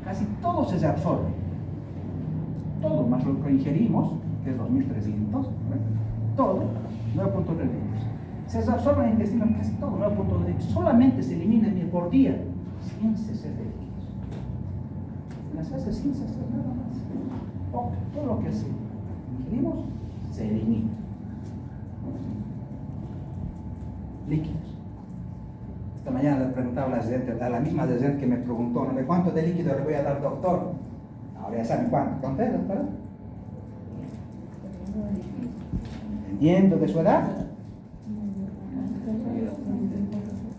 A: casi todo se absorbe. Todo más lo que ingerimos, que es 2300, todo, 9.3 litros. Se absorbe en el intestino casi todo, 9.2 litros. Solamente se elimina por día 100 cc de líquidos. En las heces 100 cc nada más. Todo lo que ingerimos se elimina. Líquidos. Esta mañana le preguntaba a la misma residente que me preguntó, ¿no? ¿De cuánto de líquido le voy a dar, doctor? Ahora ya saben cuánto. ¿Cuánto es, doctora? Dependiendo de su edad.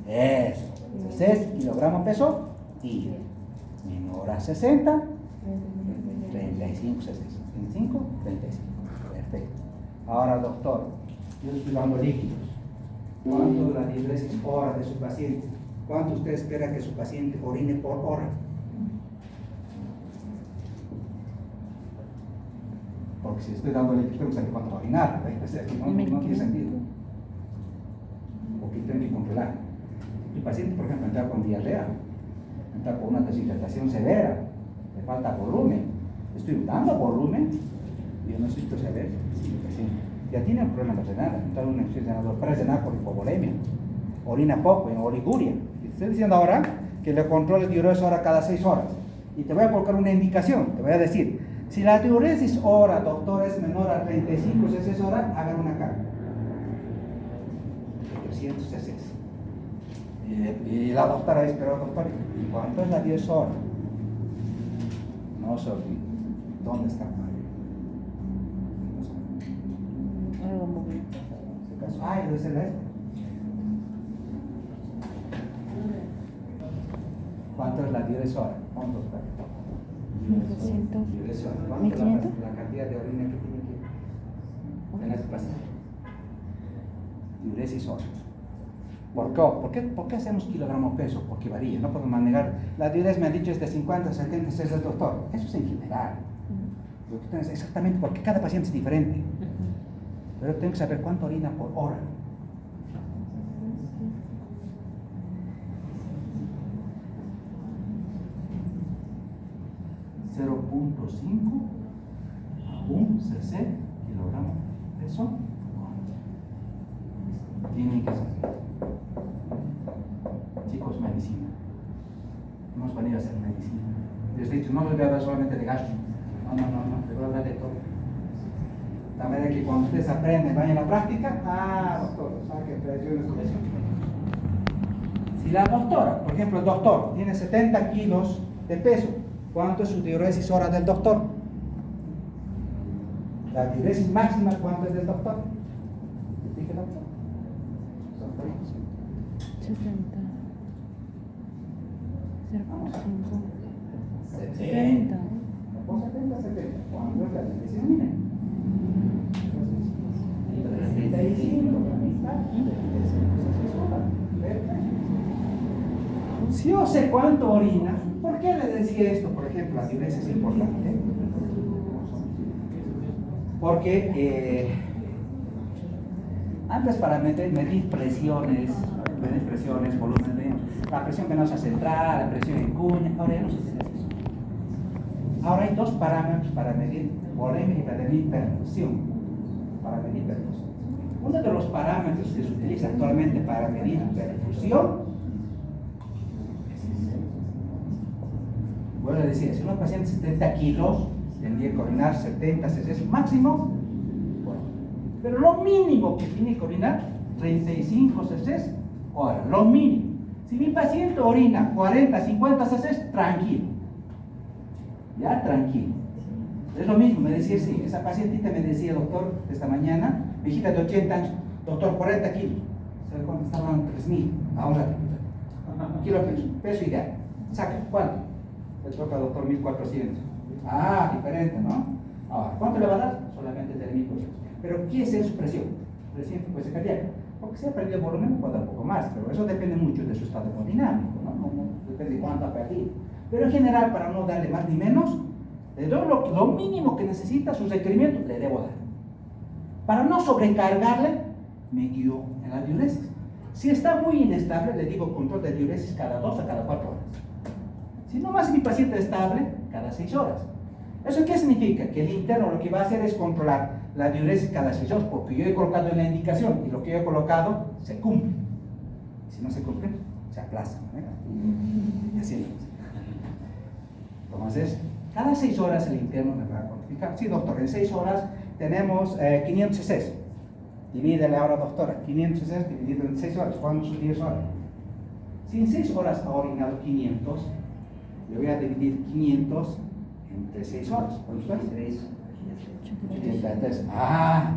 A: Eso. 6 kilogramos peso día. Menor a 60, 35, 25, 35. Perfecto. Ahora, doctor, yo estoy dando líquidos. ¿Cuánto es la diuresis hora de su paciente? ¿Cuánto usted espera que su paciente orine por hora? Porque si estoy dando líquidos, no sé cuánto va a orinar, no tiene sentido. Un poquito hay que controlar. Mi paciente, por ejemplo, entra con diarrea, entra con una deshidratación severa, le falta volumen. Estoy dando volumen, yo necesito saber si mi paciente ya tiene un problema renal, entra una insuficiencia renal por hipovolemia, orina poco, en oliguria. Y te estoy diciendo ahora que le controles diuresis hora cada 6 horas. Y te voy a colocar una indicación, te voy a decir, si la diuresis hora, doctor, es menor a 35 cc hora, hagan una carga de 300 cc. Y la doctora dice, pero doctor, ¿y cuánto es la 10 horas? No se olvide. ¿Dónde está Mario?
B: Algo muy bien.
A: Ay, debe ser este. ¿Cuánto es la 10 horas? ¿Cuánto está?
B: 1200.
A: 10 horas. ¿Cuánto
B: 1500.
A: es la cantidad de orina que tiene que tener su paciente? Diuresis hora. ¿Por qué hacemos kilogramo peso? Porque varía, no podemos manejar. La diuresis me han dicho es de 50 a 70 cc del doctor. Eso es en general. Exactamente, porque cada paciente es diferente. Pero tengo que saber cuánto orina por hora. $0.5 a 1 cc kilogramo peso. Tienen que saber. Chicos, medicina. Hemos venido a hacer medicina. Les he dicho, no les voy a hablar solamente de gastro. No, les voy a hablar de todo. La manera que cuando ustedes aprenden, vayan a la práctica, doctor, saque presiones con eso. Si la doctora, por ejemplo, el doctor tiene 70 kilos de peso, ¿cuánto es su diuresis hora del doctor? La diuresis máxima, ¿cuánto es del doctor? ¿Dije doctor?
B: 70. 0.5.
A: 70. ¿Por 70? ¿Cuánto es la diuresis mínima? 35. Si yo sé cuánto orina, ¿por qué le decía esto? Por ejemplo, la diuresis es importante. Porque antes para medir presiones, volumen de la presión venosa central, la presión en cuña, ahora ya no se tiene eso. Ahora hay dos parámetros para medir volumen y para medir perfusión. Uno de los parámetros que se utiliza actualmente para medir perfusión, vuelvo a decir, si un paciente de 70 kilos tendría que orinar 70 cc máximo, bueno, pero lo mínimo que tiene que orinar 35 cc hora, lo mínimo. Si mi paciente orina 40, 50 cc, tranquilo, ya tranquilo. Es lo mismo, me decía, sí, esa pacientita me decía, doctor, esta mañana, mi hijita de 80 años, doctor, 40 kilos. ¿Sabe cuánto estaban? 3.000. Ahora, kilo peso ideal. Saca, ¿cuánto? Le toca al doctor 1.400. Diferente, ¿no? Ahora, ¿cuánto le va a dar? Solamente 3.400. Pero, ¿qué es su presión? Presión frecuencia cardíaca. Porque si ha perdido el volumen, puede dar un poco más, pero eso depende mucho de su estado hemodinámico, ¿no? Depende de cuánto ha perdido. Pero en general, para no darle más ni menos, le doy lo mínimo que necesita, sus requerimientos, le debo dar. Para no sobrecargarle, me guío en la diuresis. Si está muy inestable, le digo control de diuresis cada 2 a cada 4 horas. Si no más mi paciente es estable, cada 6 horas. ¿Eso qué significa? Que el interno lo que va a hacer es controlar la diuresis cada 6 horas, porque yo he colocado en la indicación y lo que yo he colocado se cumple. Si no se cumple, se aplaza, ¿no? Y así. Entonces, cada 6 horas el interno me va a cuantificar. Sí, doctor, en 6 horas tenemos 500 cc. Divídele ahora, doctora, 500 cc dividido en 6 horas. ¿Cuántos son 10 horas? Si en 6 horas ha orinado 500, le voy a dividir 500 entre 6 horas. ¿Cuánto es? 83. Ah,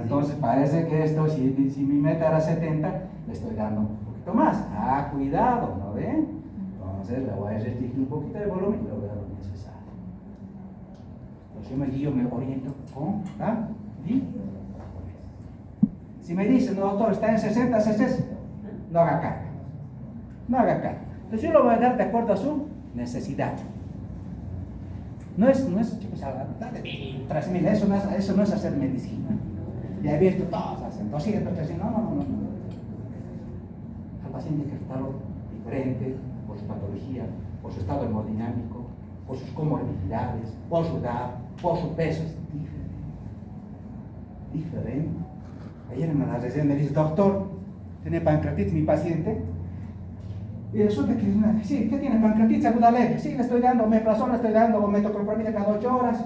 A: entonces parece que esto, si mi meta era 70, le estoy dando un poquito más. Ah, cuidado, ¿no ven? Entonces le voy a restringir un poquito de volumen y le voy a dar lo necesario. Entonces yo me oriento con la diuresis. Si me dicen, no, doctor, está en 60 cc, no haga carga. No haga carga. Entonces yo lo voy a dar de acuerdo a su necesidad. No es chicos, dale 1000, 3000, eso no es hacer medicina. Ya he visto todos hacen 200, 300, no. Al paciente hay que tratarlo diferente por su patología, por su estado hemodinámico, por sus comorbilidades, por su edad, por su peso, es diferente. Ayer en la residencia me dice, doctor, tiene pancreatitis mi paciente. Y resulta que, sí, ¿qué tiene? Pancreatitis aguda leve. Sí, le estoy dando omeprazol, le estoy dando metoclopramida cada 8 horas.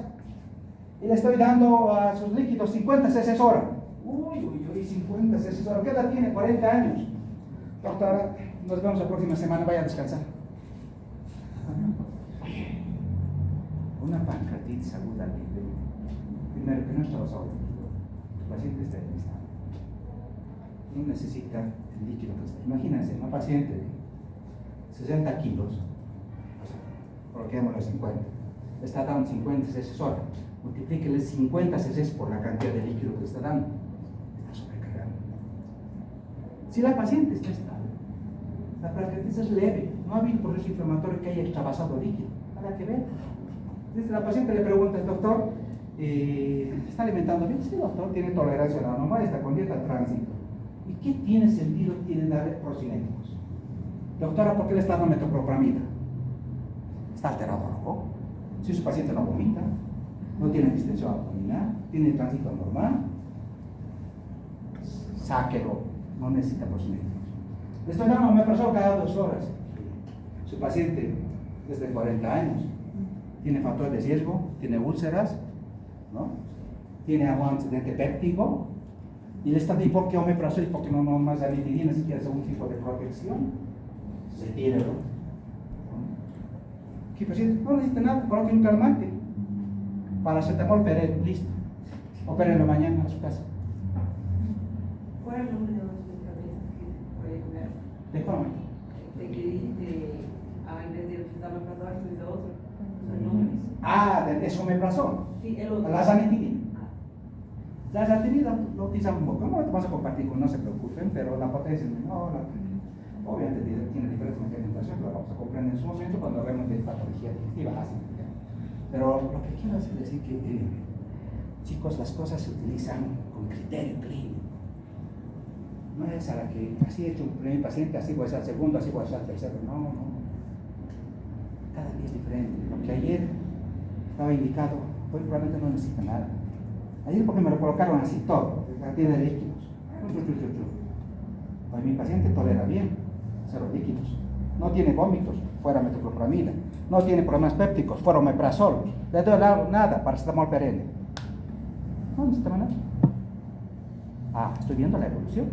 A: Y le estoy dando a sus líquidos 50 cc hora. Uy, 50 cc hora. ¿Qué edad tiene? 40 años. Doctora, nos vemos la próxima semana, vaya a descansar. Una pancreatitis aguda leve. Primero, que no está solo. El paciente está en estado. No necesita el líquido. Imagínense, una paciente de 60 kilos, coloquémosle 50, le está dando 50 cc hora, multiplíquele 50 cc por la cantidad de líquido que le está dando, está sobrecargando. Si la paciente está estable, la pancreatitis es leve, no ha habido proceso inflamatorio que haya extravasado líquido, nada que ver. Entonces la paciente le pregunta al doctor, ¿está alimentando bien? Sí, doctor, tiene tolerancia a la normal, está con dieta tránsito. ¿Y qué tiene sentido darle procinéticos? Doctora, ¿por qué le está dando metoclopramida? ¿Está alterado algo? Si su paciente no vomita, no tiene distensión abdominal, tiene tránsito normal, sáquelo, no necesita procinéticos. Le estoy dando omeprazol cada 2 horas. Su paciente es de 40 años, tiene factor de riesgo, tiene úlceras, ¿no? Tiene algún antecedente péptico, y le está diciendo, ¿por qué omeprazol y por qué no más ranitidina si quieres algún tipo de protección? Retírelo. ¿Qué paciente? No necesita nada, coloque un calmante. Paracetamol, Peret, listo. Opérenlo mañana a su casa.
D: ¿Cuál es el nombre de los medicamentos que puede comer?
A: ¿De forma?
D: De que dijiste, en vez de utilizar los tratadores, utiliza otro. Los nombres.
A: Ah, de omeprazol.
D: Sí, el otro.
A: La ranitidina. La ranitidina lo utilizamos un poco. No lo vamos a compartir con, no se preocupen, pero la potencia es menor. Obviamente tiene diferentes mecanismos, lo vamos a comprender en su momento cuando hablemos de patología digestiva. Pero lo que quiero es decir que, chicos, las cosas se utilizan con criterio clínico. No es a la que así he hecho un primer paciente, así voy a ser el segundo, así voy a ser el tercero. No. Cada día es diferente. Lo que ayer estaba indicado, hoy probablemente no necesita nada. Ayer porque me lo colocaron así todo, cantidad de líquidos. Hoy mi paciente tolera bien. 0 líquidos, no tiene vómitos, fuera metoclopramida, no tiene problemas pépticos, fuera omeprazol, le doy nada, paracetamol perenne. No necesita nada. Estoy viendo la evolución.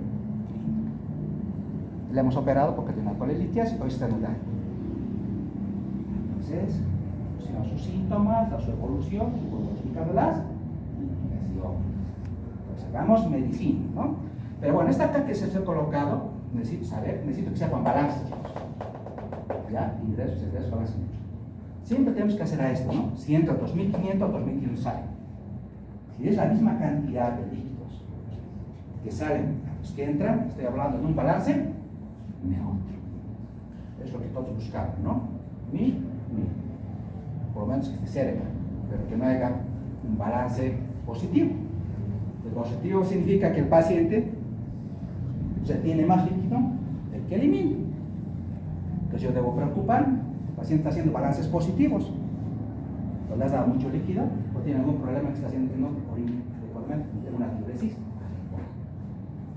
A: Le hemos operado porque tiene una colelitiasis y hoy está anulado. Entonces, pusieron sus síntomas, su evolución, su evolución de las indicaciones. Entonces, hagamos medicina, ¿no? Pero bueno, esta acá que se ha colocado, necesito que sea con balance, chicos. ¿Ya? Ingresos, egresos, balance. Siempre tenemos que hacer a esto, ¿no? Si entra 2.500, 2.500 salen. Si es la misma cantidad de líquidos que salen a los que entran, estoy hablando de un balance neutro. Es lo que todos buscamos, ¿no? Mi. Por lo menos que esté cerca, pero que no haya un balance positivo. El positivo significa que el paciente tiene más líquido del que elimina. Entonces yo debo preocuparme. El paciente está haciendo balances positivos. o le has dado mucho líquido, o tiene algún problema que está haciendo que no orine adecuadamente, tiene una diuresis.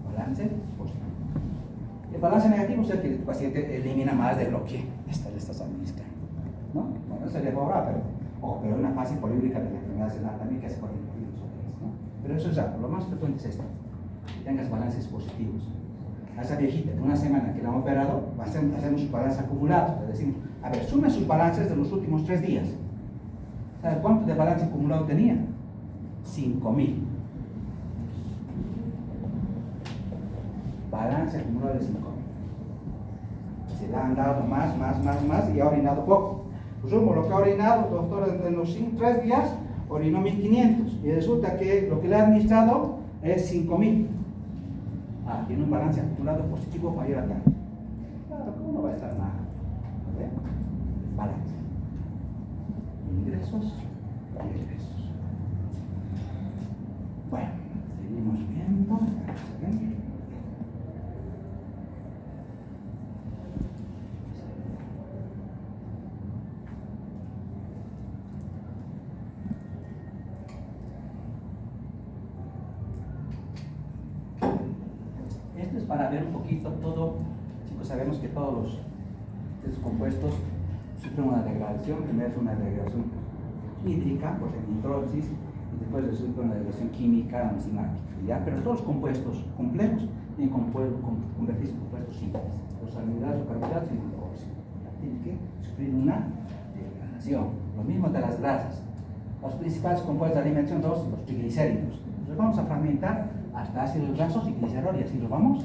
A: Balance positivo. El balance negativo es el que el paciente elimina más de lo que le estás administrando, ¿no? Bueno, eso sería favorable, pero hay una fase políbrica de la enfermedad celular también que hace con el virus, ¿no? Pero eso es algo, lo más frecuente es esto, que tengas balances positivos. A esa viejita, en una semana que la han operado, hacemos sus balances acumulados. Le decimos, a ver, sume sus balances de los últimos 3 días. ¿Sabe cuánto de balance acumulado tenía? 5.000. Balance acumulado de 5.000. Se le han dado más, y ha orinado poco. Pues lo que ha orinado, doctor, en los 3 días, orinó 1.500. Y resulta que lo que le ha administrado es 5.000. Tiene un balance acumulado positivo mayor a tanto. Claro, ¿cómo no va a estar nada? ¿Vale? Balance. Ingresos y egresos. Bueno, seguimos viendo. Esto es para ver un poquito todo. Chicos, sabemos que todos estos compuestos sufren una degradación. Primero es una degradación hídrica, pues en hidrólisis, y después resulta una degradación química enzimática, ¿ya? Pero todos los compuestos complejos tienen que convertirse en compuestos simples. Los almidrados o carbohidratos en glucosa. Tienen que sufrir una degradación. Lo mismo de las grasas. Los principales compuestos de alimentación son los triglicéridos. Los vamos a fragmentar hasta ácidos grasos y glicerol, y así los vamos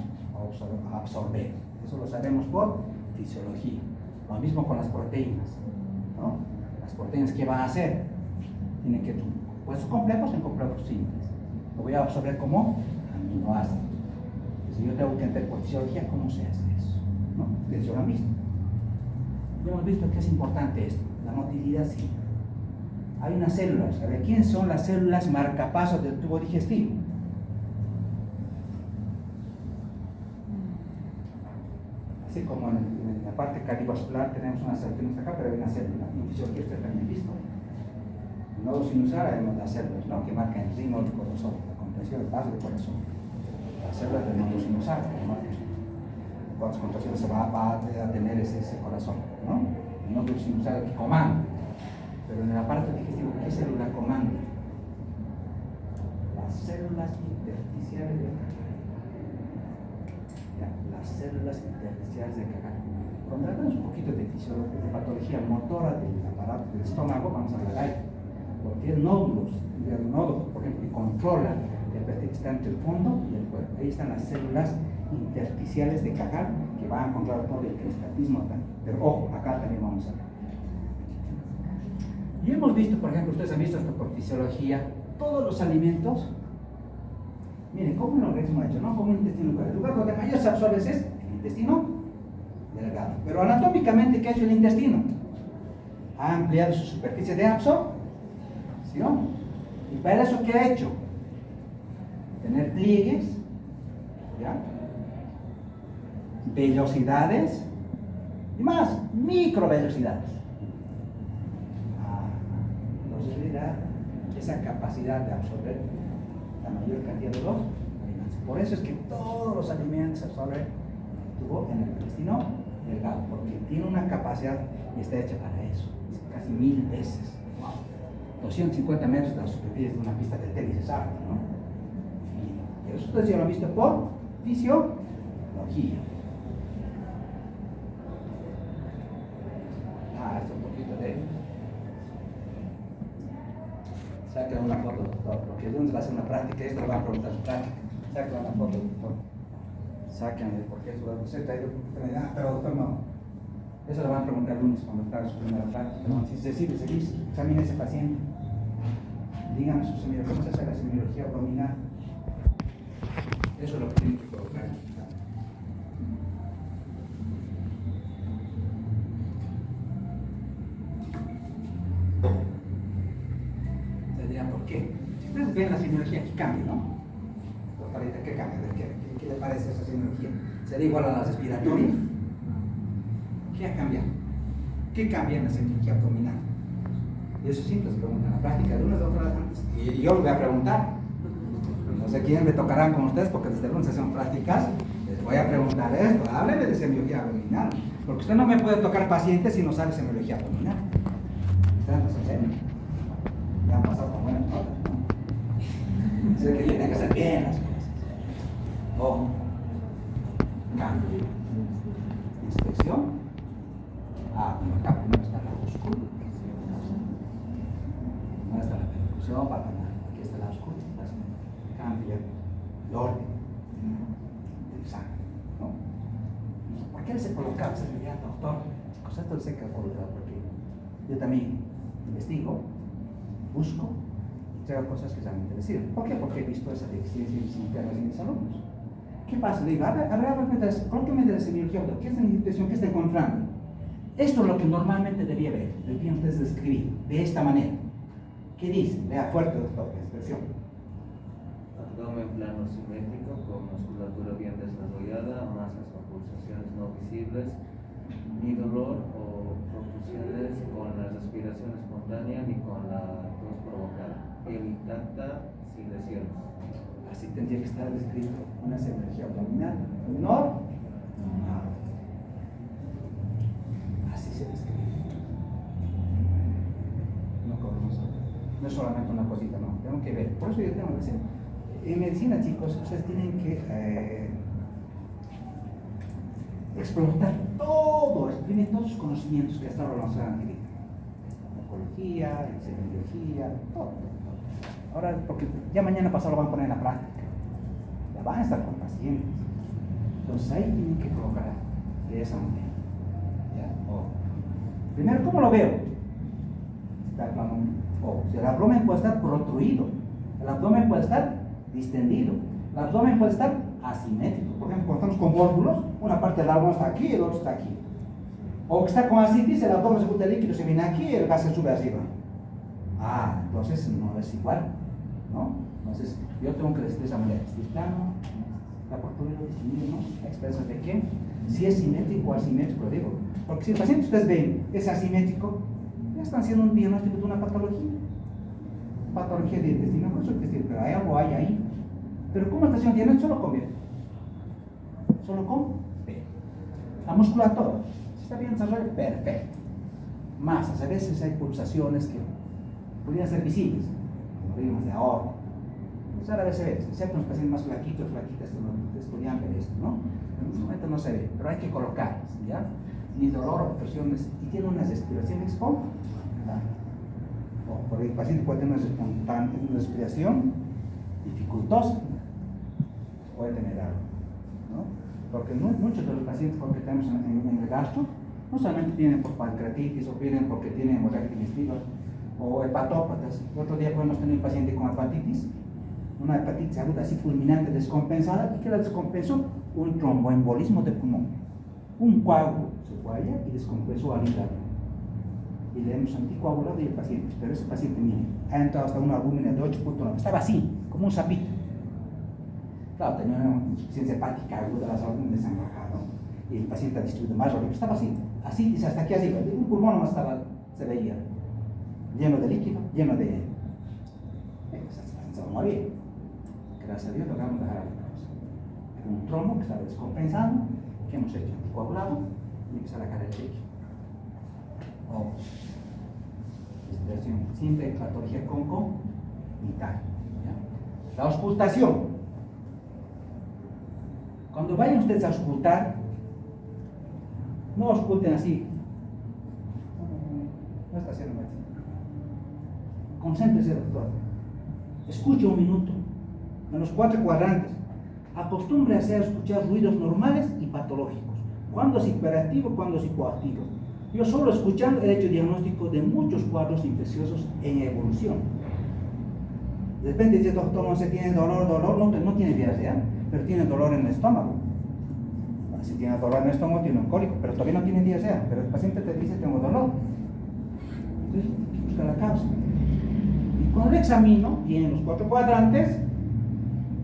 A: a absorber. Eso lo sabemos por fisiología. Lo mismo con las proteínas, ¿no? Las proteínas, ¿qué van a hacer? Tienen que compuestos complejos en complejos simples. Lo voy a absorber como aminoácidos. Si yo tengo que entender por fisiología cómo se hace eso, ¿no? Es lo mismo. Ya hemos visto que es importante esto, la motilidad sí. Hay unas células. A ver, ¿quiénes son las células marcapasos del tubo digestivo? Así como en la parte cardiovascular tenemos unas células acá, pero hay una célula. En fisiología ustedes también han visto. En el nodo sinusal hay las células, ¿no? Que marcan el ritmo del corazón, la contracción del vaso del corazón. Las células del nodo sinusal, que marcan cuántas contracciones se va a tener ese corazón, ¿no? El nodo sinusal que comanda. Pero en el aparato digestivo, ¿qué célula comanda? Las células intersticiales de las células intersticiales de Cagal. Cuando hablamos un poquito de fisiología, de patología motora del aparato del estómago, vamos a hablar ahí. Porque hay nódulos, por ejemplo, que controlan el perfil que está entre el fondo y el cuerpo. Ahí están las células intersticiales de Cagal, que van a controlar todo el crestatismo también. Pero ojo, acá también vamos a ver. Y hemos visto, por ejemplo, ustedes han visto esto por fisiología, todos los alimentos. Miren, ¿cómo el organismo ha hecho? ¿No? Como un intestino grueso. El lugar donde mayor se absorbe es el intestino delgado. Pero anatómicamente, ¿qué ha hecho el intestino? Ha ampliado su superficie de absorción. ¿Y para eso qué ha hecho? Tener pliegues, ¿ya? Vellosidades y más, microvellosidades. Entonces, esa capacidad de absorber la mayor cantidad de los alimentos. Por eso es que todos los alimentos se absorben en el intestino delgado, porque tiene una capacidad y está hecha para eso, casi 1000 veces. Wow. 250 metros de la superficie de una pista de tenis es alto, ¿no? Y eso ustedes ya lo han visto por fisiología. Esto un poquito de... Saca una foto, doctor, porque el lunes va a hacer una práctica, esto lo van a preguntar su práctica. Saca una foto, doctor. Sáquenle, porque eso va a ser traído. Pero doctor, no. Eso lo van a preguntar el lunes cuando está su primera práctica. ¿No? Si se sigue, examine a ese paciente. Díganme su semiología, ¿cómo se hace la semiología abdominal? Eso es lo que tienen que colocar. ¿Por qué? Si ustedes ven la semiología, ¿qué cambia, no? Doctorita, ¿qué cambia? ¿Qué le parece esa semiología? ¿Será igual a la respiratoria? ¿Qué ha cambiado? ¿Qué cambia en la semiología abdominal? Y eso siempre se pregunta en la práctica de 1 a 2 horas antes. Y yo les voy a preguntar. No sé quién me tocarán con ustedes, porque desde lunes hacen prácticas. Les voy a preguntar esto. Hábleme de semiología abdominal. Porque usted no me puede tocar pacientes si no sabe semiología abdominal. Ustedes no se enseñan. Ya han pasado con buenas notas, ¿no? Sé que tienen que hacer bien las cosas. Ojo. Cambio. Inspección. Bueno, acá primero está la oscura. No está la percusión para ganar. Aquí está la oscura. Cambia el orden del sangre, ¿no? ¿Por qué se colocaba? Se me doctor. Chicos, esto sé que ha colocado porque yo también investigo, busco y traigo cosas que realmente les sirven. ¿Por qué? Porque he visto esa deficiencia en mis internos y mis alumnos. ¿Qué pasa? Le digo, a ver, colóqueme de la semiología, ¿qué es la institución que está encontrando? Esto es lo que normalmente debía ver, debían ustedes describir de esta manera. ¿Qué dice? Lea fuerte, doctor, la expresión.
C: Abdomen plano simétrico, con musculatura bien desarrollada, masas o pulsaciones no visibles, ni dolor o profusiones con la respiración espontánea ni con la tos provocada, piel intacta, sin lesiones.
A: Así tendría que estar descrito una semiología abdominal normal. Así se describe. No es solamente una cosita, no. Tengo que ver. Por eso yo tengo que decir. En medicina, chicos, ustedes tienen que explotar exprimir todos los conocimientos que hasta ahora nos han adquirido. Oncología, semiología, todo. Ahora, porque ya mañana pasado lo van a poner en la práctica. Ya van a estar con pacientes. Entonces ahí tienen que colocar de esa manera. ¿Ya? Primero, ¿cómo lo veo? Si el abdomen puede estar protruido, el abdomen puede estar distendido, el abdomen puede estar asimétrico. Por ejemplo, cuando estamos con vórculos, una parte del abdomen está aquí y el otro está aquí. O que está con ascitis, el abdomen se junta el líquido, se viene aquí y el gas se sube arriba. Entonces no es igual, ¿no? Entonces yo tengo que decir de esa manera, si plano, la postura distinguir, ¿no? ¿Expresos de qué? Si es simétrico o asimétrico, digo. Porque si el paciente ustedes ven es asimétrico, ya están haciendo un diagnóstico de una patología de intestino, no es intestino, pero hay algo ahí. Pero ¿cómo está haciendo diagnóstico? Solo con B. Solo con B. La musculatura, si está bien desarrollada, perfecto. Masas, a veces hay pulsaciones que podrían ser visibles, como rimas de ahorro. Pues ahora a veces, excepto los pacientes más flaquitas, ustedes podrían ver esto, ¿no? En un momento no se ve, pero hay que colocarlas, ¿ya? Ni dolor o presiones, y tiene unas respiraciones espontáneas. Porque el paciente puede tener una respiración dificultosa, puede tener algo, ¿no? Porque muchos de los pacientes que tenemos en el gastro no solamente tienen por pancreatitis o vienen porque tienen hemorragia digestiva o hepatópatas. El otro día podemos tener un paciente con hepatitis, una hepatitis aguda así fulminante, descompensada, y que la descompensó un tromboembolismo de pulmón. Un coágulo se fue allá y descompensó al hígado. Y le hemos anticoagulado y el paciente, pero ese paciente, miren, ha entrado hasta una albúmina de 8.9, estaba así, como un sapito. Claro, tenía una insuficiencia hepática aguda, las albúminas se han bajado, y el paciente ha distribuido más rápido, estaba así, dice, hasta aquí arriba, un pulmón nomás se veía, lleno de líquido, lleno de... se va a morir. Gracias a Dios logramos dejar a la causa. Era un trombo que estaba descompensado, que hemos hecho anticoagulado y empezar a caer el líquido. Respiración simple, patología concomitante. La auscultación. Cuando vayan ustedes a auscultar, no ausculten así. No está haciendo mal. Concéntrese, doctor. Escuche un minuto. En los 4 cuadrantes. Acostumbre a escuchar ruidos normales y patológicos. Cuando es hiperactivo, cuando es hipoactivo. Yo solo escuchando he hecho diagnóstico de muchos cuadros infecciosos en evolución. De repente dice, doctor, no se tiene dolor, no tiene diarrea, pero tiene dolor en el estómago. Si tiene dolor en el estómago, tiene un cólico, pero todavía no tiene diarrea, pero el paciente te dice, tengo dolor. Entonces, busca la causa. Y cuando lo examino, y en los 4 cuadrantes,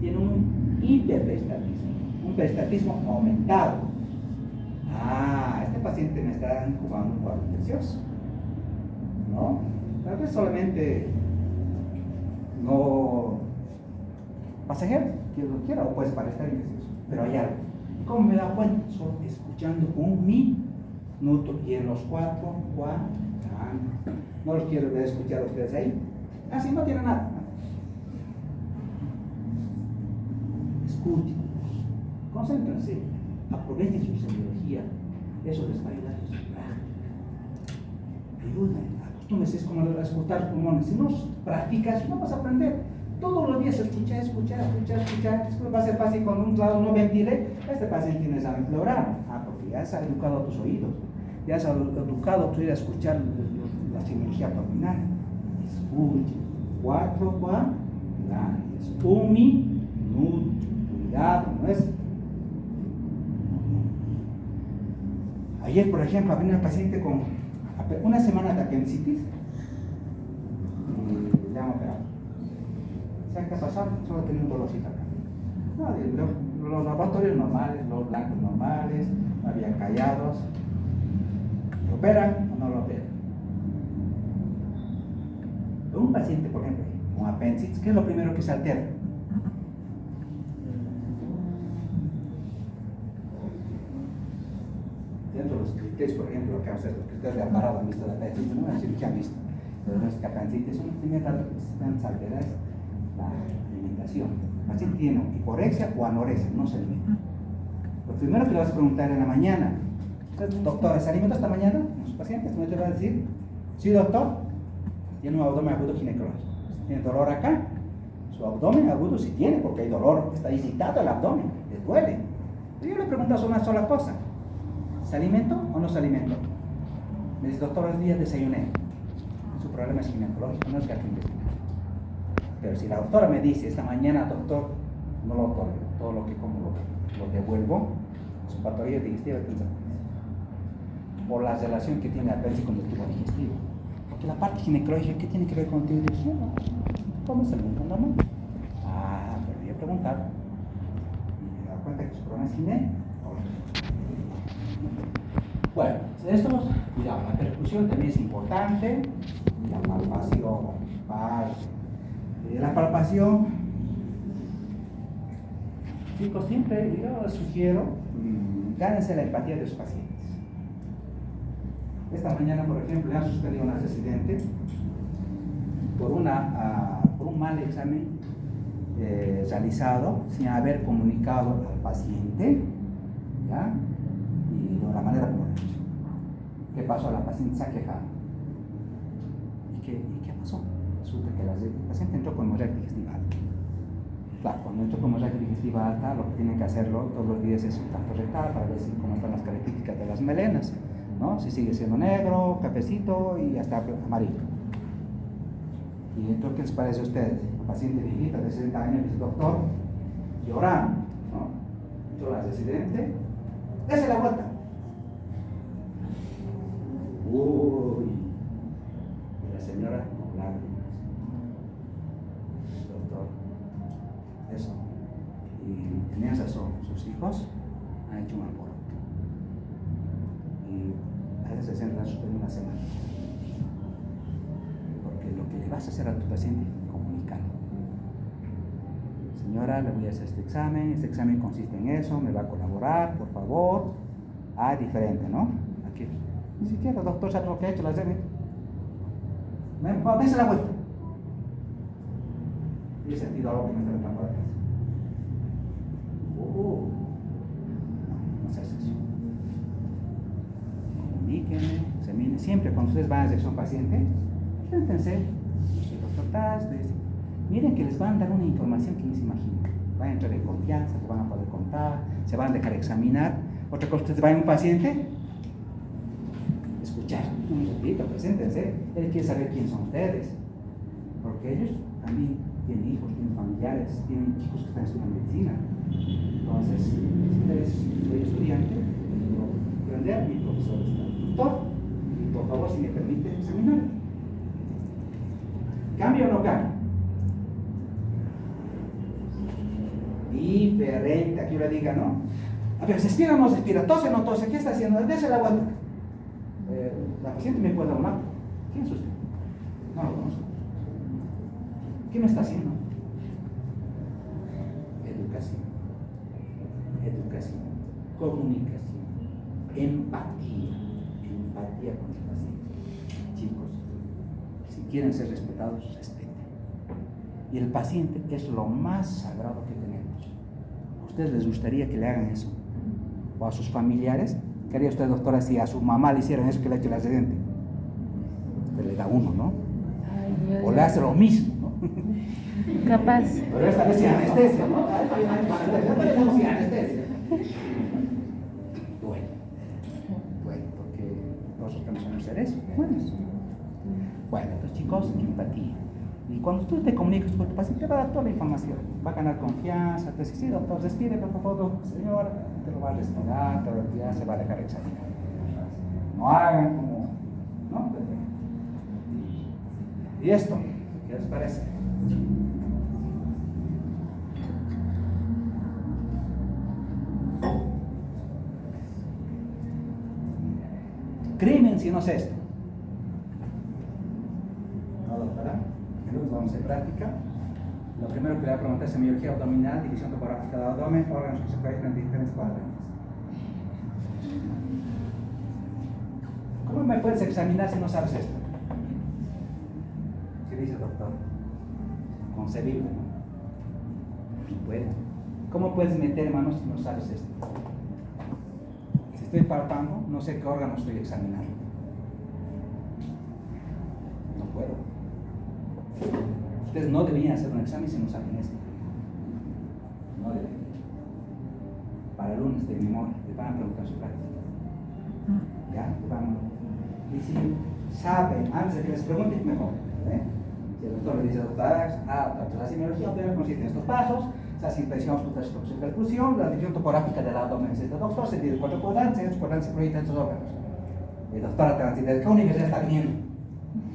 A: tiene un hiperperistaltismo, un peristaltismo aumentado. Este paciente me está incubando un cuadro infeccioso, ¿no? Tal vez solamente no pasajero, quien lo quiera, o puede parecer indeciso, pero hay algo. ¿Cómo me da cuenta? Solo escuchando un minuto y en los 4 cuadrantes. No los quiero ver escuchar a ustedes ahí. Así no tiene nada. Escuchen, concéntrense, aprovechen su semiología. Eso les va a ayudar a respirar. Ayuden, acostúmense como a escuchar pulmones. Si no practicas, no vas a aprender. Todos los días escuchar. Después va a ser fácil cuando un lado no ventile. Este paciente tiene examen pleural. Porque ya has educado a tus oídos. Ya has educado a tu oído a escuchar la semiología abdominal. Escuchen. 4 cuadrantes. 1 minuto. Cuidado, ¿no es? Ayer, por ejemplo, había una paciente con una semana de apendicitis y le han operado. ¿Saben qué ha pasado? Solo tenía un dolorcito acá. No, los laboratorios normales, los blancos normales, no habían callados. ¿Lo operan o no lo operan? Un paciente, por ejemplo, con apendicitis, ¿qué es lo primero que se altera? Dentro de los criterios, por ejemplo, que vamos a hacer los criterios de amparado mixto de apendicitis, no una cirugía mixta, pero no es que apendicitis, una primera alterar es la alimentación. El paciente tiene hiporexia o anorexia, no se alimenta. Lo primero que le vas a preguntar en la mañana, doctora, ¿se alimenta esta mañana? Los pacientes, no te va a decir, sí, doctor, tiene un abdomen agudo ginecológico. ¿Tiene dolor acá? Su abdomen agudo sí tiene, porque hay dolor, está irritado el abdomen, le duele. Pero yo le pregunto una sola cosa. ¿Se alimentó o no se alimentó? Me dice, doctor, el día desayuné. Su problema es ginecológico, no es gastrointestinal. Pero si la doctora me dice, esta mañana, doctor, no lo tolero, todo lo que como lo devuelvo, su patología digestiva es por la relación que tiene apéndice con el tubo digestivo. Porque la parte ginecológica, ¿qué tiene que ver con el tubo digestivo? ¿Cómo se alimenta normal? Pero yo he preguntado. Y me he dado cuenta que su problema es ginecológico. Bueno, esto, cuidado, la percusión también es importante, la palpación, la palpación, chicos, siempre yo sugiero, gánense la empatía de sus pacientes. Esta mañana, por ejemplo, le han suspendido a una residente por un mal examen realizado sin haber comunicado al paciente, ¿ya? Y de la manera como lo he hecho. ¿Qué pasó? La paciente se ha quejado. ¿Y qué pasó? Resulta que el paciente entró con hemorragia digestiva alta. Claro, cuando entró con hemorragia digestiva alta, lo que tienen que hacerlo todos los días es un tacto rectal para ver cómo están las características de las melenas, ¿no? Si sigue siendo negro, cafecito y hasta amarillo. ¿Y entonces qué les parece a ustedes? La paciente viejita de 60 años dice, doctor, llorando, ¿no? Entró la residente, dése la vuelta. Uy, y la señora con lágrimas. Doctor, eso. Y tenían razón, sus hijos han hecho un alboroto. Y a esa sesión la han suspendido una semana. Porque lo que le vas a hacer a tu paciente, comunícalo. Señora, le voy a hacer este examen consiste en eso, me va a colaborar, por favor. Diferente, ¿no? Aquí. Ni siquiera, doctor, ¿sabe lo que ha hecho la serie? Dése la vuelta. Y he sentido algo que me está metiendo por la cabeza. No se hace eso. Comuníquenme, examinen. Siempre cuando ustedes van a hacer un paciente, siéntense. El doctor Taz, miren que les van a dar una información que ni se imaginan. Van a entrar en confianza, te van a poder contar, se van a dejar examinar. Otra cosa, ustedes van a un paciente, escuchar, un ratito, preséntense. Él quiere saber quién son ustedes, porque ellos también tienen hijos, tienen familiares, tienen chicos que están estudiando medicina. Entonces, si ustedes soy estudiante, tengo que aprender, mi profesor es el doctor, y por favor, si me permite examinar. ¿Cambia o no cambia? Diferente, aquí le diga, ¿no? A ver, ¿se expira o no se expira? ¿Tose o no tose? ¿Qué está haciendo? Dese la vuelta. La paciente me puede hablar. ¿Quién es usted? No lo conozco. ¿Qué me está haciendo? Educación. Educación. Comunicación. Empatía. Empatía con el paciente. Chicos, si quieren ser respetados, respeten. Y el paciente es lo más sagrado que tenemos. ¿A ustedes les gustaría que le hagan eso? ¿O a sus familiares? ¿Qué haría usted, doctora, si a su mamá le hicieran eso que le ha hecho el accidente? Usted le da uno, ¿no?
B: Ay,
A: O le hace lo mismo, ¿no?
B: capaz.
A: Pero esta vez sin anestesia, ¿no? Sin anestesia. Bueno, porque nosotros tenemos que hacer eso. Bueno, pues chicos, empatía. Y cuando tú te comunicas con tu paciente, te va a dar toda la información. Va a ganar confianza. Te dice, sí, doctor, respire, por favor, señor. Te lo va a respirar, te va a respirar, se va a dejar examinar. No hagan como, ¿no? Y esto, ¿qué les parece? Crimen si no es esto. ¿No, doctora? Entonces vamos a hacer práctica. Lo primero que le voy a preguntar es semiología abdominal, división topográfica del abdomen, órganos que se encuentran en diferentes cuadrantes. ¿Cómo me puedes examinar si no sabes esto? ¿Qué dice el doctor? Concebible, ¿no? No puede. ¿Cómo puedes meter manos si no sabes esto? Si estoy palpando, no sé qué órgano estoy examinando. No puedo. Ustedes no deberían hacer un examen si no saben esto. No deberían. Para el lunes de memoria, les van a preguntar su práctica. ¿Ya? Y si saben, antes de que les pregunten, mejor. Si el doctor le dice, doctora, la semiología obviamente consiste en estos pasos: esa impresión, auscultación, percusión, la división topográfica del abdomen es este doctor, se divide en 4 cuadrantes, estos cuadrantes se proyectan estos órganos. El doctor te ¿de qué universidad está viniendo?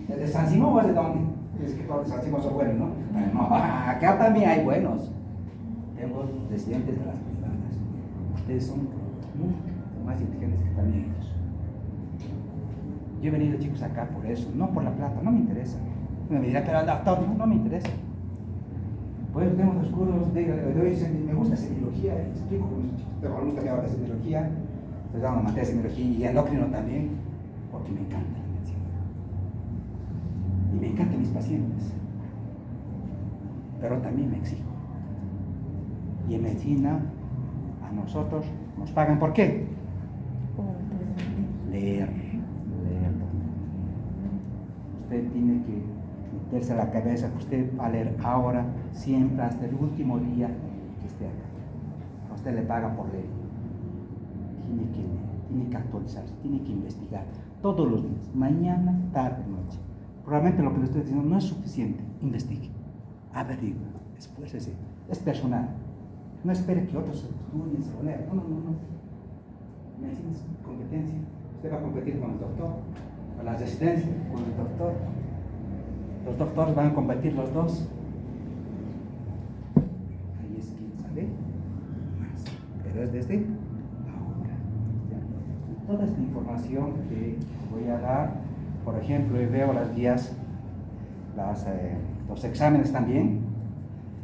A: ¿De San Simón o es de dónde? Es que todos los San Simón son buenos, ¿no? No, acá también hay buenos. Tengo residentes de las privadas. Ustedes son mucho más inteligentes que también ellos. Yo he venido, chicos, acá por eso, no por la plata, no me interesa. Me dirá, pero al doctor no me interesa. Pues tengo los cursos, me gusta semiología, explico con los chicos, pero me gusta que hablar de semiología, estoy dando materia de semiología y endocrino también, porque me encanta la medicina. Y me encantan mis pacientes, pero también me exijo. Y en medicina, a nosotros nos pagan, ¿por qué? Leer. Usted tiene que meterse a la cabeza que usted va a leer ahora, siempre, hasta el último día que esté acá. A usted le paga por leer. Tiene que actualizarse, tiene que investigar todos los días, mañana, tarde, noche. Probablemente lo que le estoy diciendo no es suficiente. Investigue, averigüe, esfuércese. Es personal. No espere que otros estudien, se lo lean. No. Medicina es competencia. Usted va a competir con el doctor, con la residencia, con el doctor. Los doctores van a competir los dos. Ahí es quien sale más. Pero es desde ahora. ¿Ya? Toda esta información que voy a dar, por ejemplo, veo las guías, los exámenes también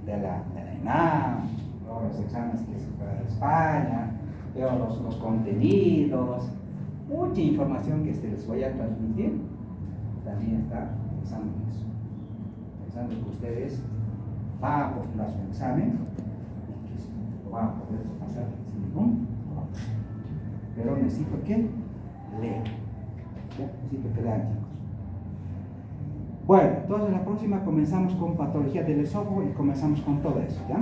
A: de la ENAM, los exámenes que se para España, veo los contenidos, mucha información que les voy a transmitir. También está pensando en eso, pensando que ustedes van a postular su examen y que lo van a poder pasar sin ningún problema. Pero necesito que lean, necesito que lean, chicos. Bueno, entonces la próxima comenzamos con patología del esófago y comenzamos con todo eso, ¿ya?